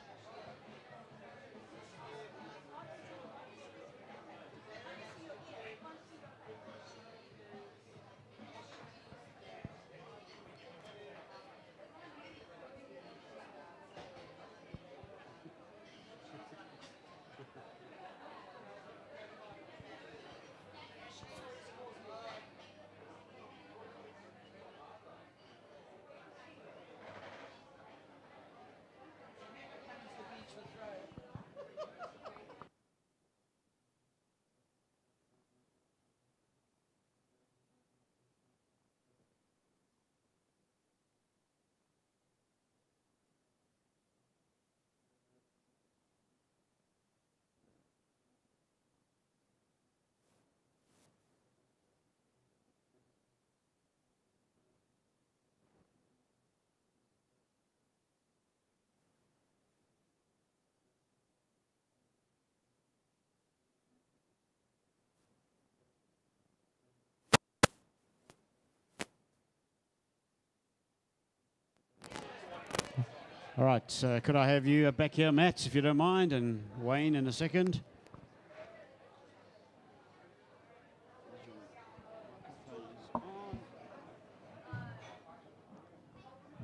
All right, could I have you back here, Matt, if you don't mind, and Wayne in a second.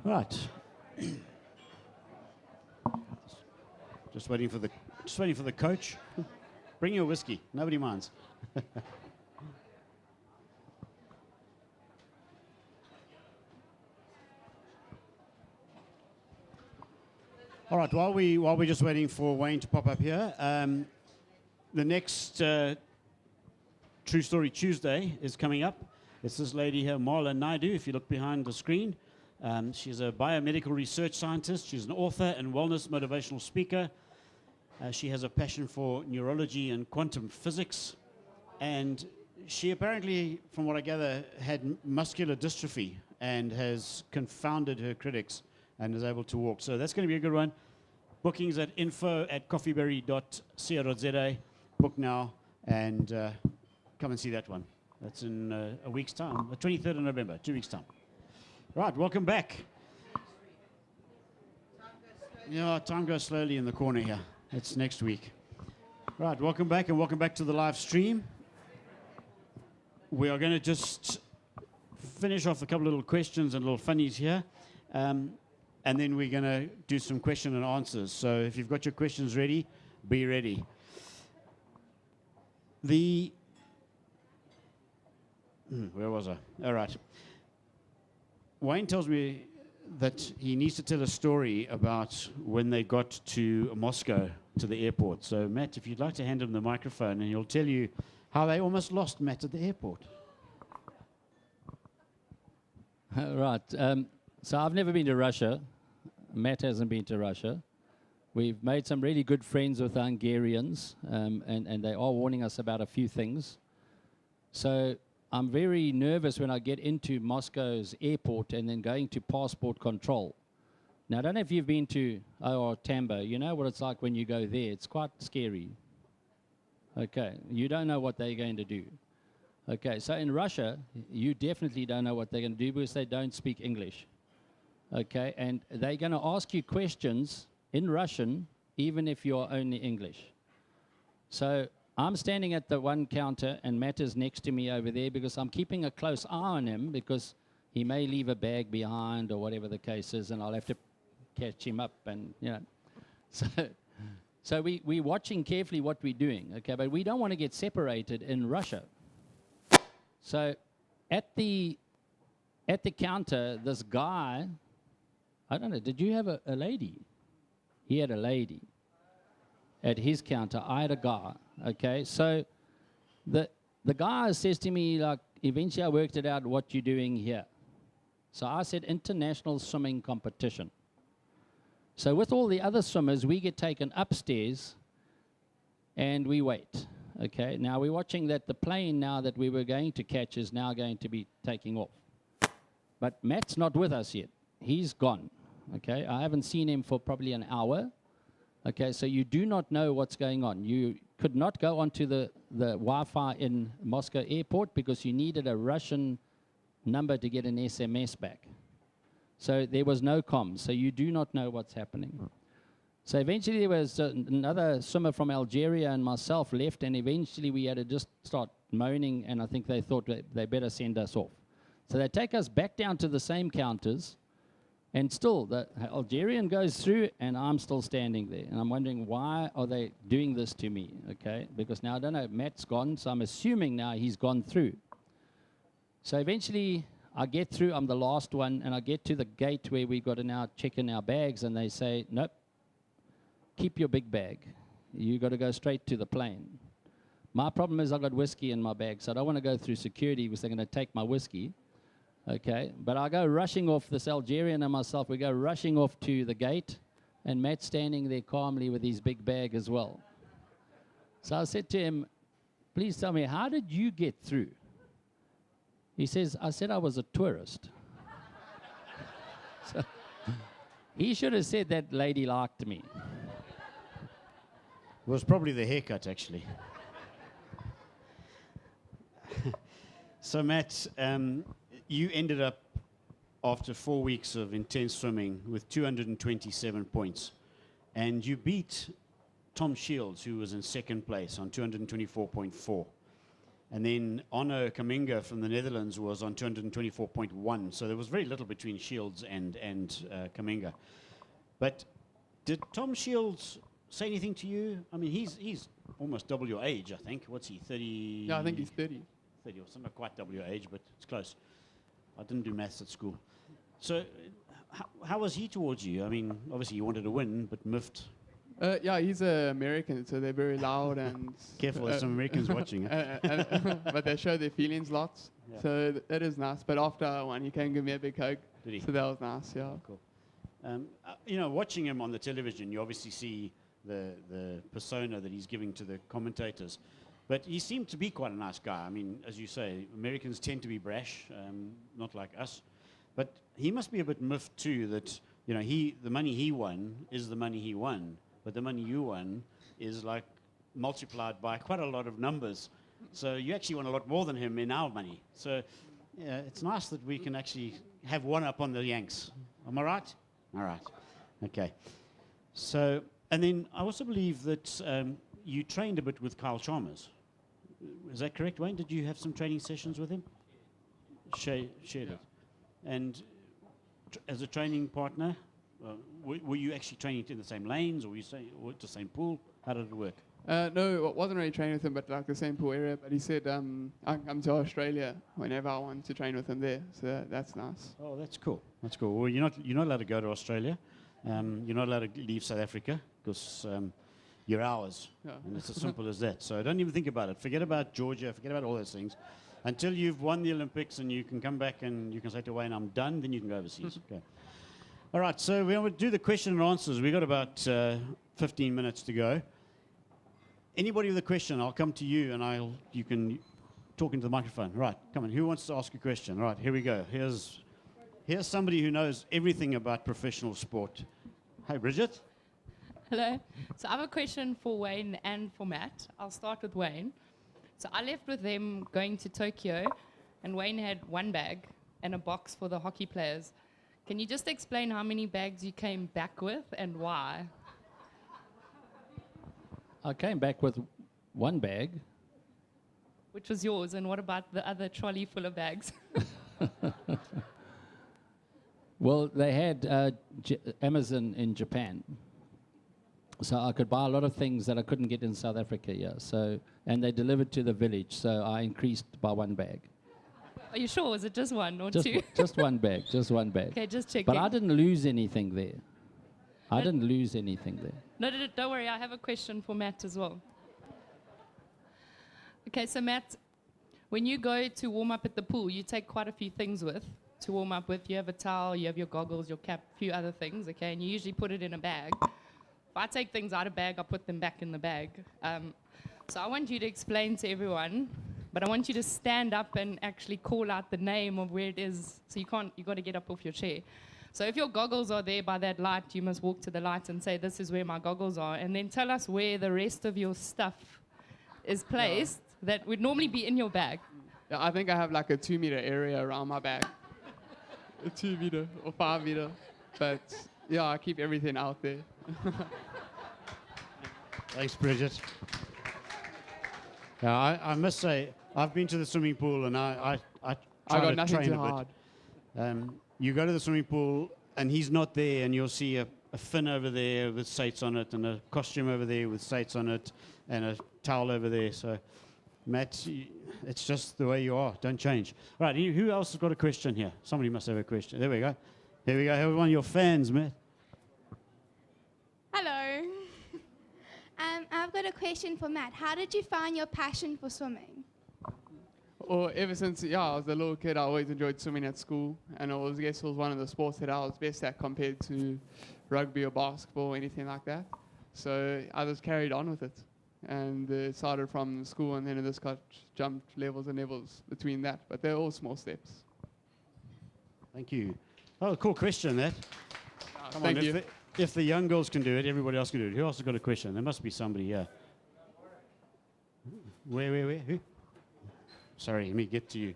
Right. Just waiting for the coach. Bring your whiskey. Nobody minds. All right. While we're just waiting for Wayne to pop up here, the next True Story Tuesday is coming up. It's this lady here, Marla Naidu. If you look behind the screen, she's a biomedical research scientist. She's an author and wellness motivational speaker. She has a passion for neurology and quantum physics, and she apparently, from what I gather, had muscular dystrophy and has confounded her critics and is able to walk. So that's going to be a good one. Bookings at info@coffeeberry.co.za. Book now and come and see that one. That's in a week's time, the 23rd of November, 2 weeks' time. Right, welcome back. Yeah, time goes slowly in the corner here. It's next week. Right, welcome back, and welcome back to the live stream. We are going to just finish off a couple of little questions and little funnies here. And then we're going to do some question and answers. So if you've got your questions ready, be ready. Where was I? All right. Wayne tells me that he needs to tell a story about when they got to Moscow, to the airport. So, Matt, if you'd like to hand him the microphone, and he'll tell you how they almost lost Matt at the airport. Right. So I've never been to Russia. Matt hasn't been to Russia. We've made some really good friends with the Hungarians, and they are warning us about a few things. So I'm very nervous when I get into Moscow's airport and then going to passport control. Now, I don't know if you've been to Tambo. You know what it's like when you go there. It's quite scary. Okay. You don't know what they're going to do. Okay. So in Russia, you definitely don't know what they're going to do because they don't speak English. Okay. And they're going to ask you questions in Russian, even if you're only English. So I'm standing at the one counter, and Matt is next to me over there because I'm keeping a close eye on him because he may leave a bag behind or whatever the case is, and I'll have to catch him up. And so we're watching carefully what we're doing. Okay, but we don't want to get separated in Russia. So at the counter, this guy, I don't know, did you have a lady? He had a lady at his counter. I had a guy. Okay, so the guy says to me, like, eventually I worked it out what you're doing here. So I said, international swimming competition. So with all the other swimmers, we get taken upstairs and we wait. Okay, now we're watching that the plane now that we were going to catch is now going to be taking off. But Matt's not with us yet. He's gone. Okay, I haven't seen him for probably an hour. Okay, so you do not know what's going on. You could not go onto the Wi-Fi in Moscow airport because you needed a Russian number to get an SMS back. So there was no comms. So you do not know what's happening. So eventually there was another swimmer from Algeria and myself left, and eventually we had to just start moaning, and I think they thought they better send us off. So they take us back down to the same counters, and still the Algerian goes through, and I'm still standing there. And I'm wondering, why are they doing this to me, okay? Because now I don't know, Matt's gone, so I'm assuming now he's gone through. So eventually I get through, I'm the last one, and I get to the gate where we've got to now check in our bags, and they say, nope, keep your big bag. You got to go straight to the plane. My problem is I got whiskey in my bag, so I don't want to go through security because they're going to take my whiskey. Okay, but I go rushing off, this Algerian and myself, we go rushing off to the gate, and Matt's standing there calmly with his big bag as well. So I said to him, please tell me, how did you get through? He says, I said I was a tourist. So he should have said that lady liked me. It was probably the haircut, actually. So, Matt, you ended up, after 4 weeks of intense swimming, with 227 points. And you beat Tom Shields, who was in second place, on 224.4. And then Onno Kaminga from the Netherlands was on 224.1. So there was very little between Shields and Kaminga. But did Tom Shields say anything to you? I mean, he's almost double your age, I think. What's he, 30? Yeah, I think he's 30. 30 or something, not quite double your age, but it's close. I didn't do maths at school. So how was he towards you? I mean, obviously you wanted to win, but miffed. Yeah, he's American, so they're very loud and... Careful, there's some Americans watching. But they show their feelings lots. Yeah. So that is nice. But after I won, he came give me a big hug. Did he? So that was nice, yeah. Oh, cool. You know, watching him on the television, you obviously see the persona that he's giving to the commentators. But he seemed to be quite a nice guy. I mean, as you say, Americans tend to be brash, not like us. But he must be a bit miffed too that, you know, the money he won is the money he won. But the money you won is like multiplied by quite a lot of numbers. So you actually won a lot more than him in our money. So yeah, it's nice that we can actually have one up on the Yanks. Am I right? All right. Okay. So, and then I also believe that you trained a bit with Kyle Chalmers. Is that correct, Wayne? Did you have some training sessions with him? Shared it. And as a training partner, were you actually training in the same lanes, or were you the same pool? How did it work? No, I wasn't really training with him, but like the same pool area. But he said I can come to Australia whenever I want to train with him there. So that's nice. Oh, that's cool. That's cool. Well, you're not allowed to go to Australia. You're not allowed to leave South Africa because you're ours. Yeah. And it's as simple as that. So don't even think about it. Forget about Georgia. Forget about all those things. Until you've won the Olympics and you can come back and you can say to Wayne, I'm done, then you can go overseas. Okay. All right, so we're going to do the question and answers. We've got about 15 minutes to go. Anybody with a question, I'll come to you and you can talk into the microphone. Right, come on. Who wants to ask a question? All right, here we go. Here's somebody who knows everything about professional sport. Hi, Bridget. Hello. So I have a question for Wayne and for Matt. I'll start with Wayne. So I left with them going to Tokyo, and Wayne had one bag and a box for the hockey players. Can you just explain how many bags you came back with and why? I came back with one bag. Which was yours, and what about the other trolley full of bags? Well, they had Amazon in Japan. So I could buy a lot of things that I couldn't get in South Africa, yeah. So, and they delivered to the village, so I increased by one bag. Are you sure? Was it just one or Just two? just one bag, just one bag. Okay, just checking. But I didn't lose anything there. I didn't lose anything there. No, don't worry. I have a question for Matt as well. Okay, so Matt, when you go to warm up at the pool, you take quite a few things with to warm up with. You have a towel, you have your goggles, your cap, a few other things, okay, and you usually put it in a bag. If I take things out of bag, I put them back in the bag. So I want you to explain to everyone, but I want you to stand up and actually call out the name of where it is. So you got to get up off your chair. So if your goggles are there by that light, you must walk to the light and say, this is where my goggles are, and then tell us where the rest of your stuff is placed that would normally be in your bag. Yeah, I think I have like a 2-meter area around my bag. a 2 meter or 5 meter. But yeah, I keep everything out there. Thanks, Bridget. Yeah, I must say, I've been to the swimming pool and I I try got to nothing train too a bit. hard. You go to the swimming pool and he's not there, and you'll see a fin over there with sates on it, and a costume over there with sates on it, and a towel over there. So, Matt, it's just the way you are. Don't change. Right, who else has got a question here? Somebody must have a question. There we go. Here we go. Have one of your fans, Matt. Hello. I've got a question for Matt. How did you find your passion for swimming? Or ever since I was a little kid, I always enjoyed swimming at school, and I guess it was one of the sports that I was best at compared to rugby or basketball or anything like that. So I just carried on with it, and it started from school, and then it just got jumped levels and levels between that. But they're all small steps. Thank you. Oh, cool question, that. Come on, Thank you. if the young girls can do it, everybody else can do it. Who else has got a question? There must be somebody here. Where? Who? Sorry, let me get to you.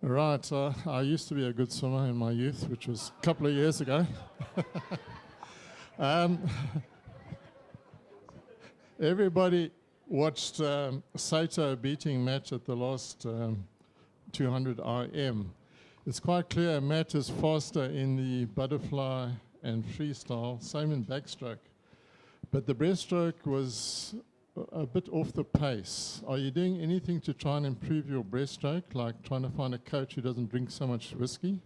Right, I used to be a good swimmer in my youth, which was a couple of years ago. Everybody watched Saito beating Matt at the last 200 IM. It's quite clear Matt is faster in the butterfly and freestyle, same in backstroke. But the breaststroke was a bit off the pace. Are you doing anything to try and improve your breaststroke, like trying to find a coach who doesn't drink so much whiskey?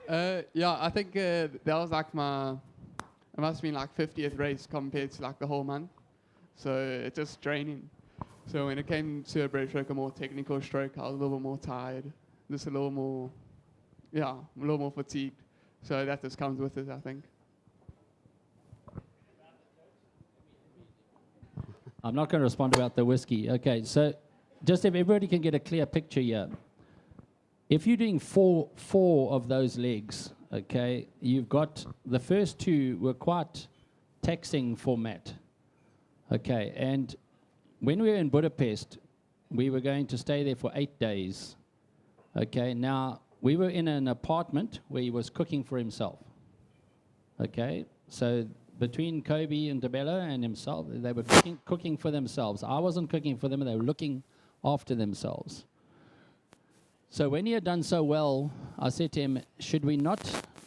I think that was like it must have been like 50th race compared to like the whole month. So it's just draining. So when it came to a breaststroke, a more technical stroke, I was a little bit more tired, just a little more fatigued. So that just comes with it, I think. I'm not going to respond about the whiskey. Okay, so just if everybody can get a clear picture here. If you're doing four of those legs, okay, you've got the first two were quite taxing for Matt. Okay, and when we were in Budapest, we were going to stay there for 8 days. Okay, now we were in an apartment where he was cooking for himself. Okay, so between Kobe and DeBello and himself, they were cooking for themselves. I wasn't cooking for them, they were looking after themselves. So when he had done so well, I said to him, should we not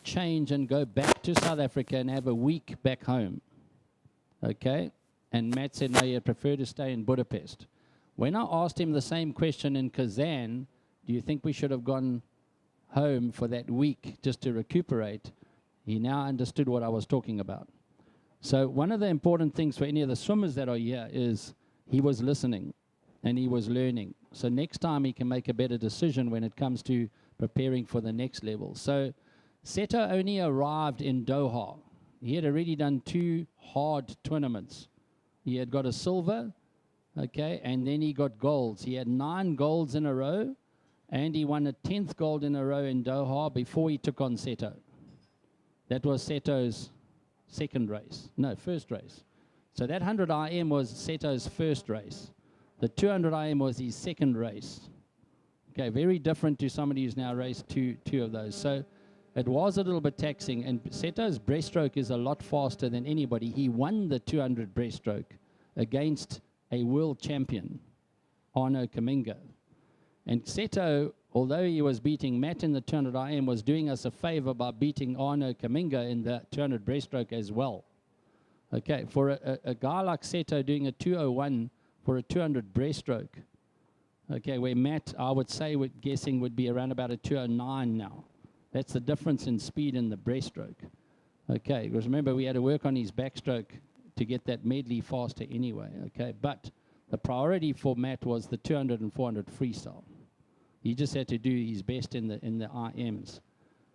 change and go back to South Africa and have a week back home? Okay? And Matt said, no, he'd prefer to stay in Budapest. When I asked him the same question in Kazan, do you think we should have gone home for that week just to recuperate? He now understood what I was talking about. So one of the important things for any of the swimmers that are here is he was listening and he was learning. So next time he can make a better decision when it comes to preparing for the next level. So Seto only arrived in Doha. He had already done 2 hard tournaments. He had got a silver, okay, and then he got golds. He had 9 golds in a row, and he won a 10th gold in a row in Doha before he took on Seto. That was Seto's first race. So that 100 IM was Seto's first race. The 200 IM was his second race. Okay, very different to somebody who's now raced two of those. So it was a little bit taxing, and Seto's breaststroke is a lot faster than anybody. He won the 200 breaststroke against a world champion, Arno Kaminga. And Seto, although he was beating Matt in the 200 IM, was doing us a favor by beating Arno Kaminga in the 200 breaststroke as well. Okay, for a guy like Seto doing a 201 for a 200 breaststroke, okay, where Matt, I would say, guessing would be around about a 209 now. That's the difference in speed in the breaststroke. Okay, because remember, we had to work on his backstroke to get that medley faster anyway, okay? But the priority for Matt was the 200 and 400 freestyle. He just had to do his best in the IMs.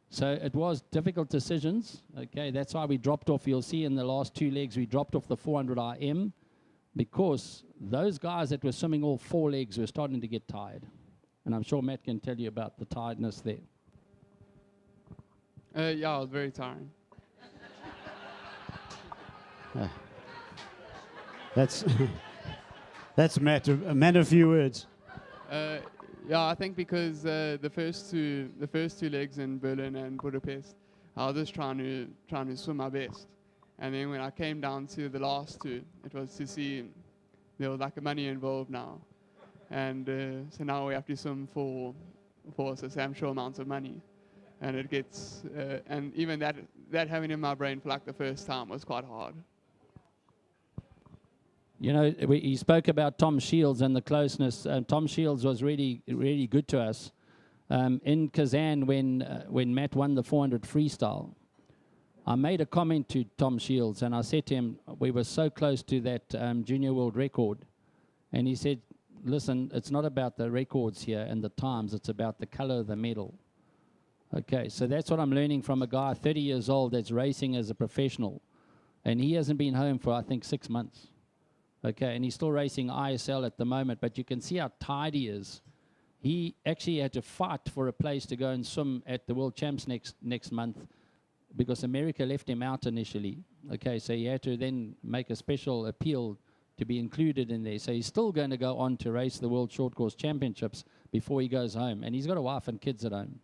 So it was difficult decisions, okay? That's why we dropped off. You'll see in the last 2 legs, we dropped off the 400 IM because those guys that were swimming all 4 legs were starting to get tired. And I'm sure Matt can tell you about the tiredness there. It was very tiring. That's That's Matt, a man of few words. Yeah, I think because the first two legs in Berlin and Budapest, I was just trying to swim my best, and then when I came down to the last two, it was to see there was like money involved now, and so now we have to swim for a substantial amount of money, and it gets and even that having in my brain for like the first time was quite hard. You know, he spoke about Tom Shields and the closeness. Tom Shields was really, really good to us. In Kazan, when Matt won the 400 freestyle, I made a comment to Tom Shields, and I said to him, we were so close to that junior world record. And he said, listen, it's not about the records here and the times, it's about the color of the medal. Okay, so that's what I'm learning from a guy 30 years old that's racing as a professional. And he hasn't been home for, I think, 6 months. Okay, and he's still racing ISL at the moment, but you can see how tired he is. He actually had to fight for a place to go and swim at the World Champs next month because America left him out initially. Okay, so he had to then make a special appeal to be included in there. So he's still going to go on to race the World Short Course Championships before he goes home. And he's got a wife and kids at home.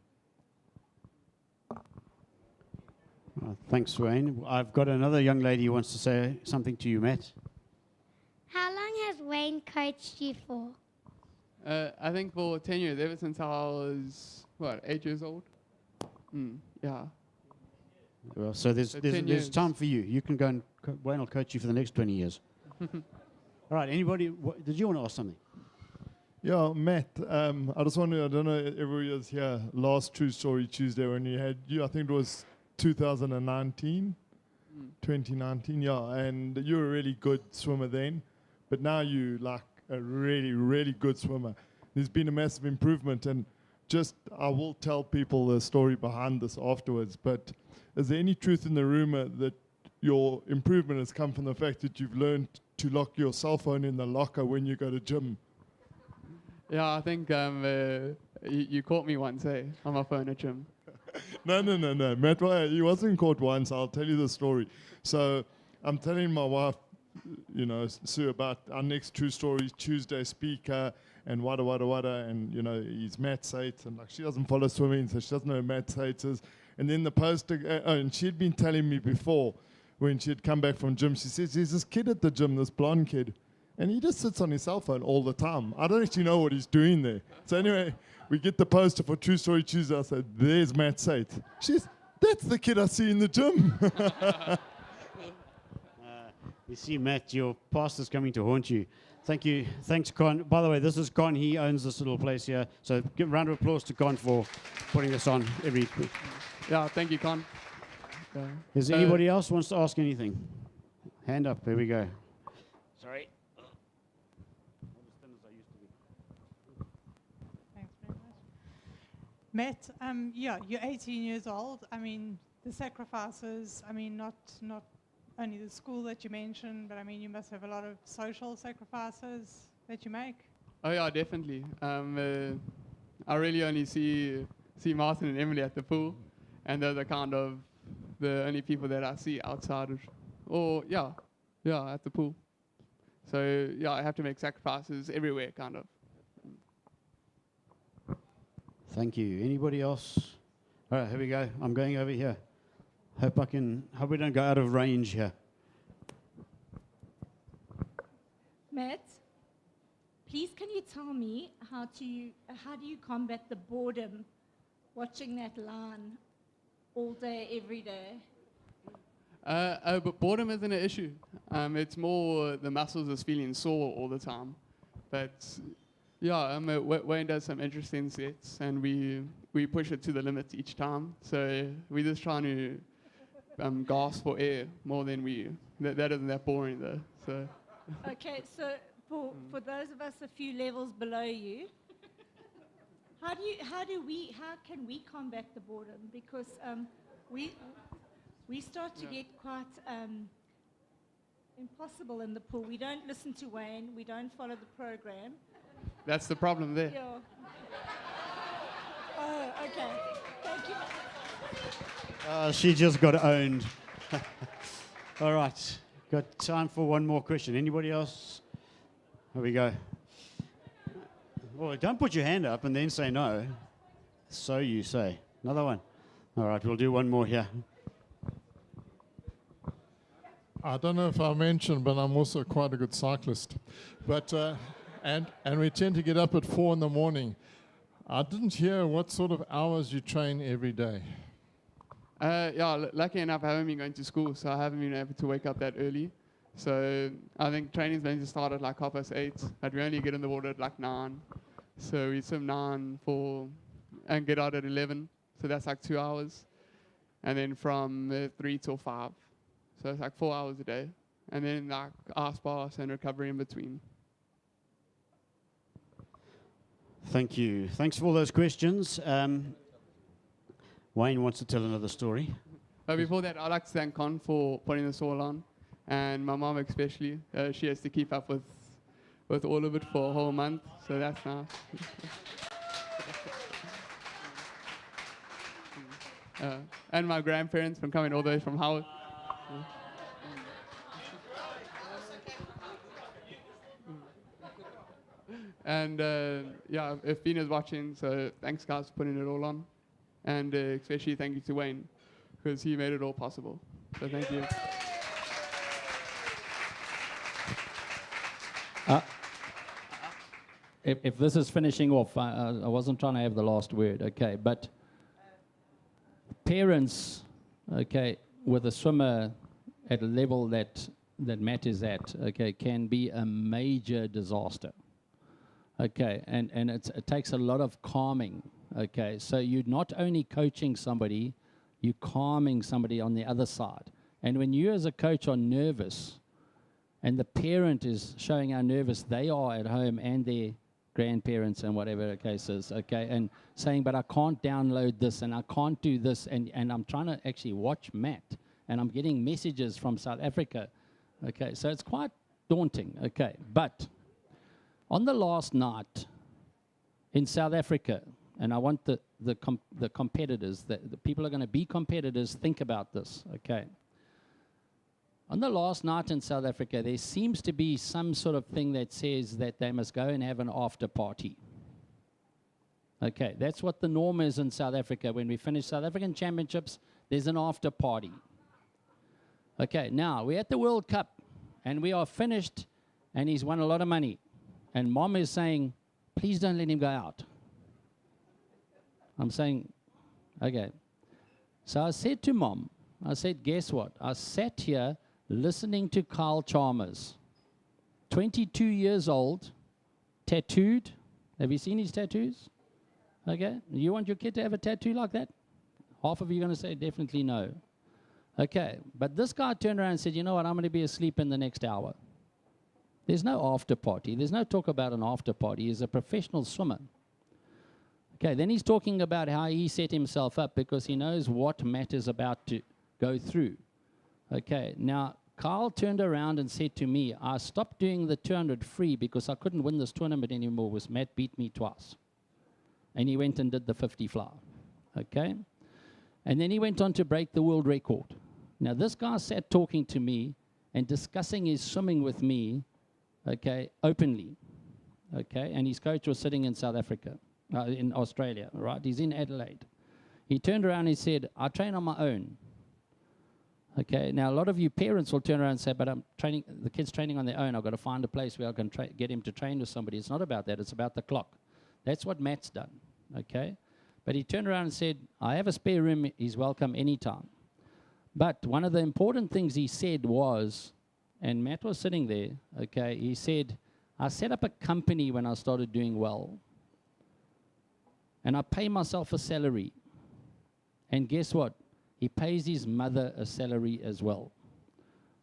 Thanks, Wayne. I've got another young lady who wants to say something to you, Matt. How long has Wayne coached you for? I think for 10 years, ever since I was, 8 years old? Yeah. Well, so there's time for you. You can go and Wayne will coach you for the next 20 years. All right, anybody, did you want to ask something? Yeah, Matt, I just wonder, I don't know, everybody was here last True Story Tuesday when I think it was 2019, 2019, yeah, and you were a really good swimmer then, but now you like a really, really good swimmer. There's been a massive improvement, and I will tell people the story behind this afterwards, but is there any truth in the rumor that your improvement has come from the fact that you've learned to lock your cell phone in the locker when you go to gym? Yeah, I think you caught me once, on my phone at gym. No. Matt, he wasn't caught once. I'll tell you the story. So I'm telling my wife, Sue, about our next True Story Tuesday speaker and wada, and, he's Matt Sates, and like she doesn't follow swimming, so she doesn't know who Matt Sates is. And then the poster, and she'd been telling me before when she'd come back from gym, she says, there's this kid at the gym, this blonde kid, and he just sits on his cell phone all the time. I don't actually know what he's doing there. So anyway, we get the poster for True Story Tuesday. I said, there's Matt Sates. That's the kid I see in the gym. You see, Matt, your past is coming to haunt you. Thank you. Thanks, Con. By the way, this is Con. He owns this little place here. So give a round of applause to Con for putting this on every week. Yeah, thank you, Con. Is anybody else wants to ask anything? Hand up. Here we go. Sorry. Thanks very much. Matt, you're 18 years old. I mean, the sacrifices, not only the school that you mentioned, but you must have a lot of social sacrifices that you make. Oh yeah, definitely. I really only see Martin and Emily at the pool, and they're the kind of the only people that I see outside of, at the pool. So yeah, I have to make sacrifices everywhere, kind of. Thank you. Anybody else? All right, here we go. I'm going over here. Hope we don't go out of range here. Matt, please can you tell me how do you combat the boredom watching that line all day, every day? But boredom isn't an issue. It's more the muscles is feeling sore all the time. But yeah, Wayne does some interesting sets, and we push it to the limit each time. So we're just trying to gasp for air more than that isn't that boring though. So. Okay, so for those of us a few levels below you, how can we combat the boredom? Because we start to get quite impossible in the pool. We don't listen to Wayne. We don't follow the program. That's the problem there. Yeah. Oh, okay. Thank you. She just got owned. All right. Got time for one more question. Anybody else? Here we go. Well, don't put your hand up and then say no. So you say. Another one. All right, we'll do one more here. I don't know if I mentioned, but I'm also quite a good cyclist. But and we tend to get up at 4 in the morning. I didn't hear what sort of hours you train every day. Lucky enough, I haven't been going to school, so I haven't been able to wake up that early. So I think training's going to start at like 8:30, but we only get in the water at like 9. So we swim 9 and get out at 11. So that's like 2 hours. And then from 3 till 5. So it's like 4 hours a day. And then like ice baths and recovery in between. Thank you. Thanks for all those questions. Wayne wants to tell another story. But before that, I'd like to thank Con for putting this all on. And my mom especially. She has to keep up with all of it for a whole month. So that's nice. And my grandparents from coming all the way from Howard. And if Fina's watching, so thanks guys for putting it all on. And especially thank you to Wayne, because he made it all possible. So thank you. If this is finishing off, I wasn't trying to have the last word, okay, but parents, okay, with a swimmer at a level that Matt is at, okay, can be a major disaster. Okay, and it takes a lot of calming, okay? So you're not only coaching somebody, you're calming somebody on the other side. And when you as a coach are nervous, and the parent is showing how nervous they are at home and their grandparents and whatever the case is, okay, and saying, but I can't download this and I can't do this, and I'm trying to actually watch Matt, and I'm getting messages from South Africa, okay, so it's quite daunting, okay, but on the last night in South Africa, and I want the competitors, the people are going to be competitors, think about this, okay. On the last night in South Africa, there seems to be some sort of thing that says that they must go and have an after party. Okay, that's what the norm is in South Africa. When we finish South African championships, there's an after party. Okay, now we're at the World Cup, and we are finished, and he's won a lot of money. And Mom is saying, please don't let him go out. I'm saying, okay. So I said to Mom, I said, guess what? I sat here listening to Kyle Chalmers, 22 years old, tattooed. Have you seen his tattoos? Okay. You want your kid to have a tattoo like that? Half of you are going to say definitely no. Okay. But this guy turned around and said, you know what? I'm going to be asleep in the next hour. There's no after party. There's no talk about an after party. He's a professional swimmer. Okay, then he's talking about how he set himself up because he knows what Matt is about to go through. Okay, now Kyle turned around and said to me, I stopped doing the 200 free because I couldn't win this tournament anymore because Matt beat me twice. And he went and did the 50 fly. Okay, and then he went on to break the world record. Now this guy sat talking to me and discussing his swimming with me, okay, openly, okay, and his coach was sitting in South Africa, in Australia, right? He's in Adelaide. He turned around and he said, I train on my own. Okay, now a lot of you parents will turn around and say, but I'm training, the kid's training on their own. I've got to find a place where I can get him to train with somebody. It's not about that. It's about the clock. That's what Matt's done, okay? But he turned around and said, I have a spare room. He's welcome anytime. But one of the important things he said was, and Matt was sitting there, okay, he said, I set up a company when I started doing well, and I pay myself a salary. And guess what? He pays his mother a salary as well.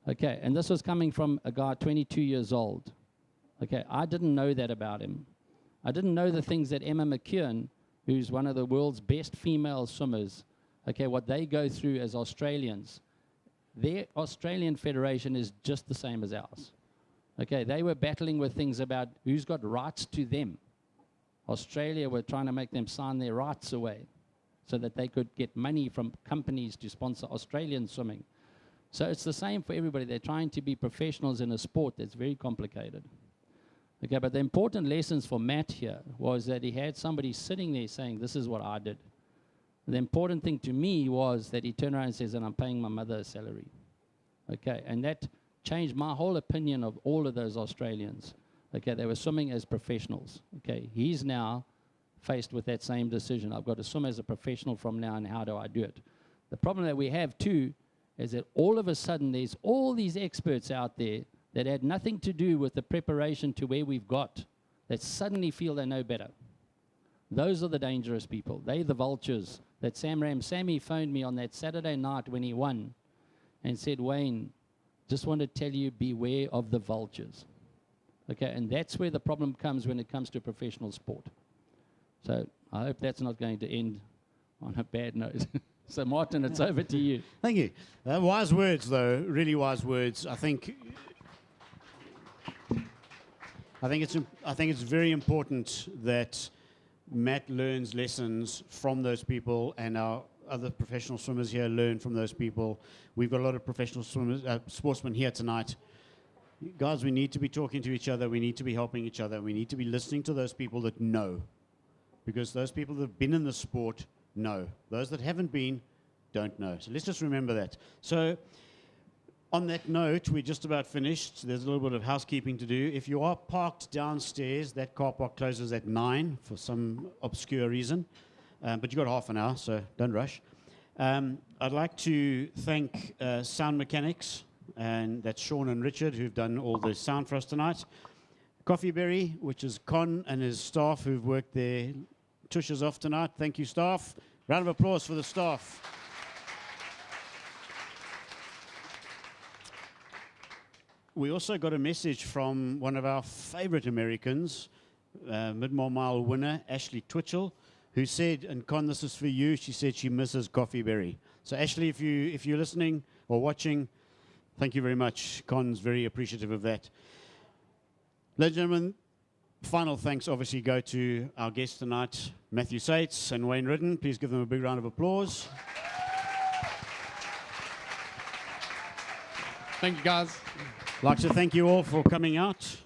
Okay, and this was coming from a guy 22 years old. Okay, I didn't know that about him. I didn't know the things that Emma McKeown, who's one of the world's best female swimmers, okay, what they go through as Australians. Their Australian federation is just the same as ours. Okay, they were battling with things about who's got rights to them. Australia were trying to make them sign their rights away so that they could get money from companies to sponsor Australian swimming. So it's the same for everybody. They're trying to be professionals in a sport that's very complicated. Okay, but the important lessons for Matt here was that he had somebody sitting there saying, this is what I did. The important thing to me was that he turned around and says, and I'm paying my mother a salary. Okay, and that changed my whole opinion of all of those Australians. Okay, they were swimming as professionals. Okay, he's now faced with that same decision. I've got to swim as a professional from now, and how do I do it? The problem that we have too is that all of a sudden there's all these experts out there that had nothing to do with the preparation to where we've got, that suddenly feel they know better. Those are the dangerous people. They're the vultures. That Sammy phoned me on that Saturday night when he won and said, Wayne, just want to tell you, beware of the vultures. Okay, and that's where the problem comes when it comes to professional sport. So I hope that's not going to end on a bad note. So Martin, it's over to you. Thank you. Wise words, though, really wise words. I think it's very important that Matt learns lessons from those people, and our other professional swimmers here learn from those people. We've got a lot of professional swimmers, sportsmen here tonight. Guys, we need to be talking to each other. We need to be helping each other. We need to be listening to those people that know, because those people that have been in the sport know. Those that haven't been don't know. So let's just remember that. So on that note, we're just about finished. There's a little bit of housekeeping to do. If you are parked downstairs, that car park closes at 9 for some obscure reason. But you've got half an hour, so don't rush. I'd like to thank Sound Mechanics, and that's Sean and Richard, who've done all the sound for us tonight. Coffeeberry, which is Con and his staff who've worked their tushes off tonight. Thank you, staff. Round of applause for the staff. We also got a message from one of our favorite Americans, mid-mile winner, Ashley Twitchell, who said, and Con, this is for you, she said she misses Coffeeberry. So Ashley, if you're listening or watching, thank you very much. Con's very appreciative of that. Ladies and gentlemen, final thanks obviously go to our guests tonight, Matthew Sates and Wayne Riddin. Please give them a big round of applause. Thank you, guys. I'd like to thank you all for coming out.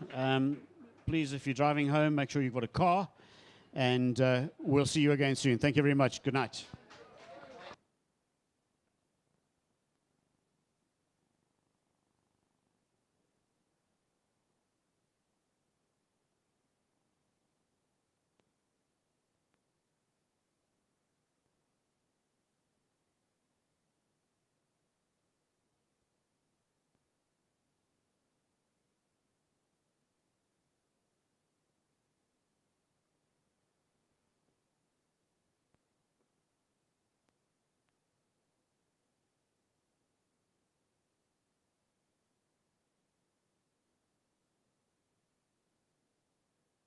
Please, if you're driving home, make sure you've got a car. And we'll see you again soon. Thank you very much. Good night.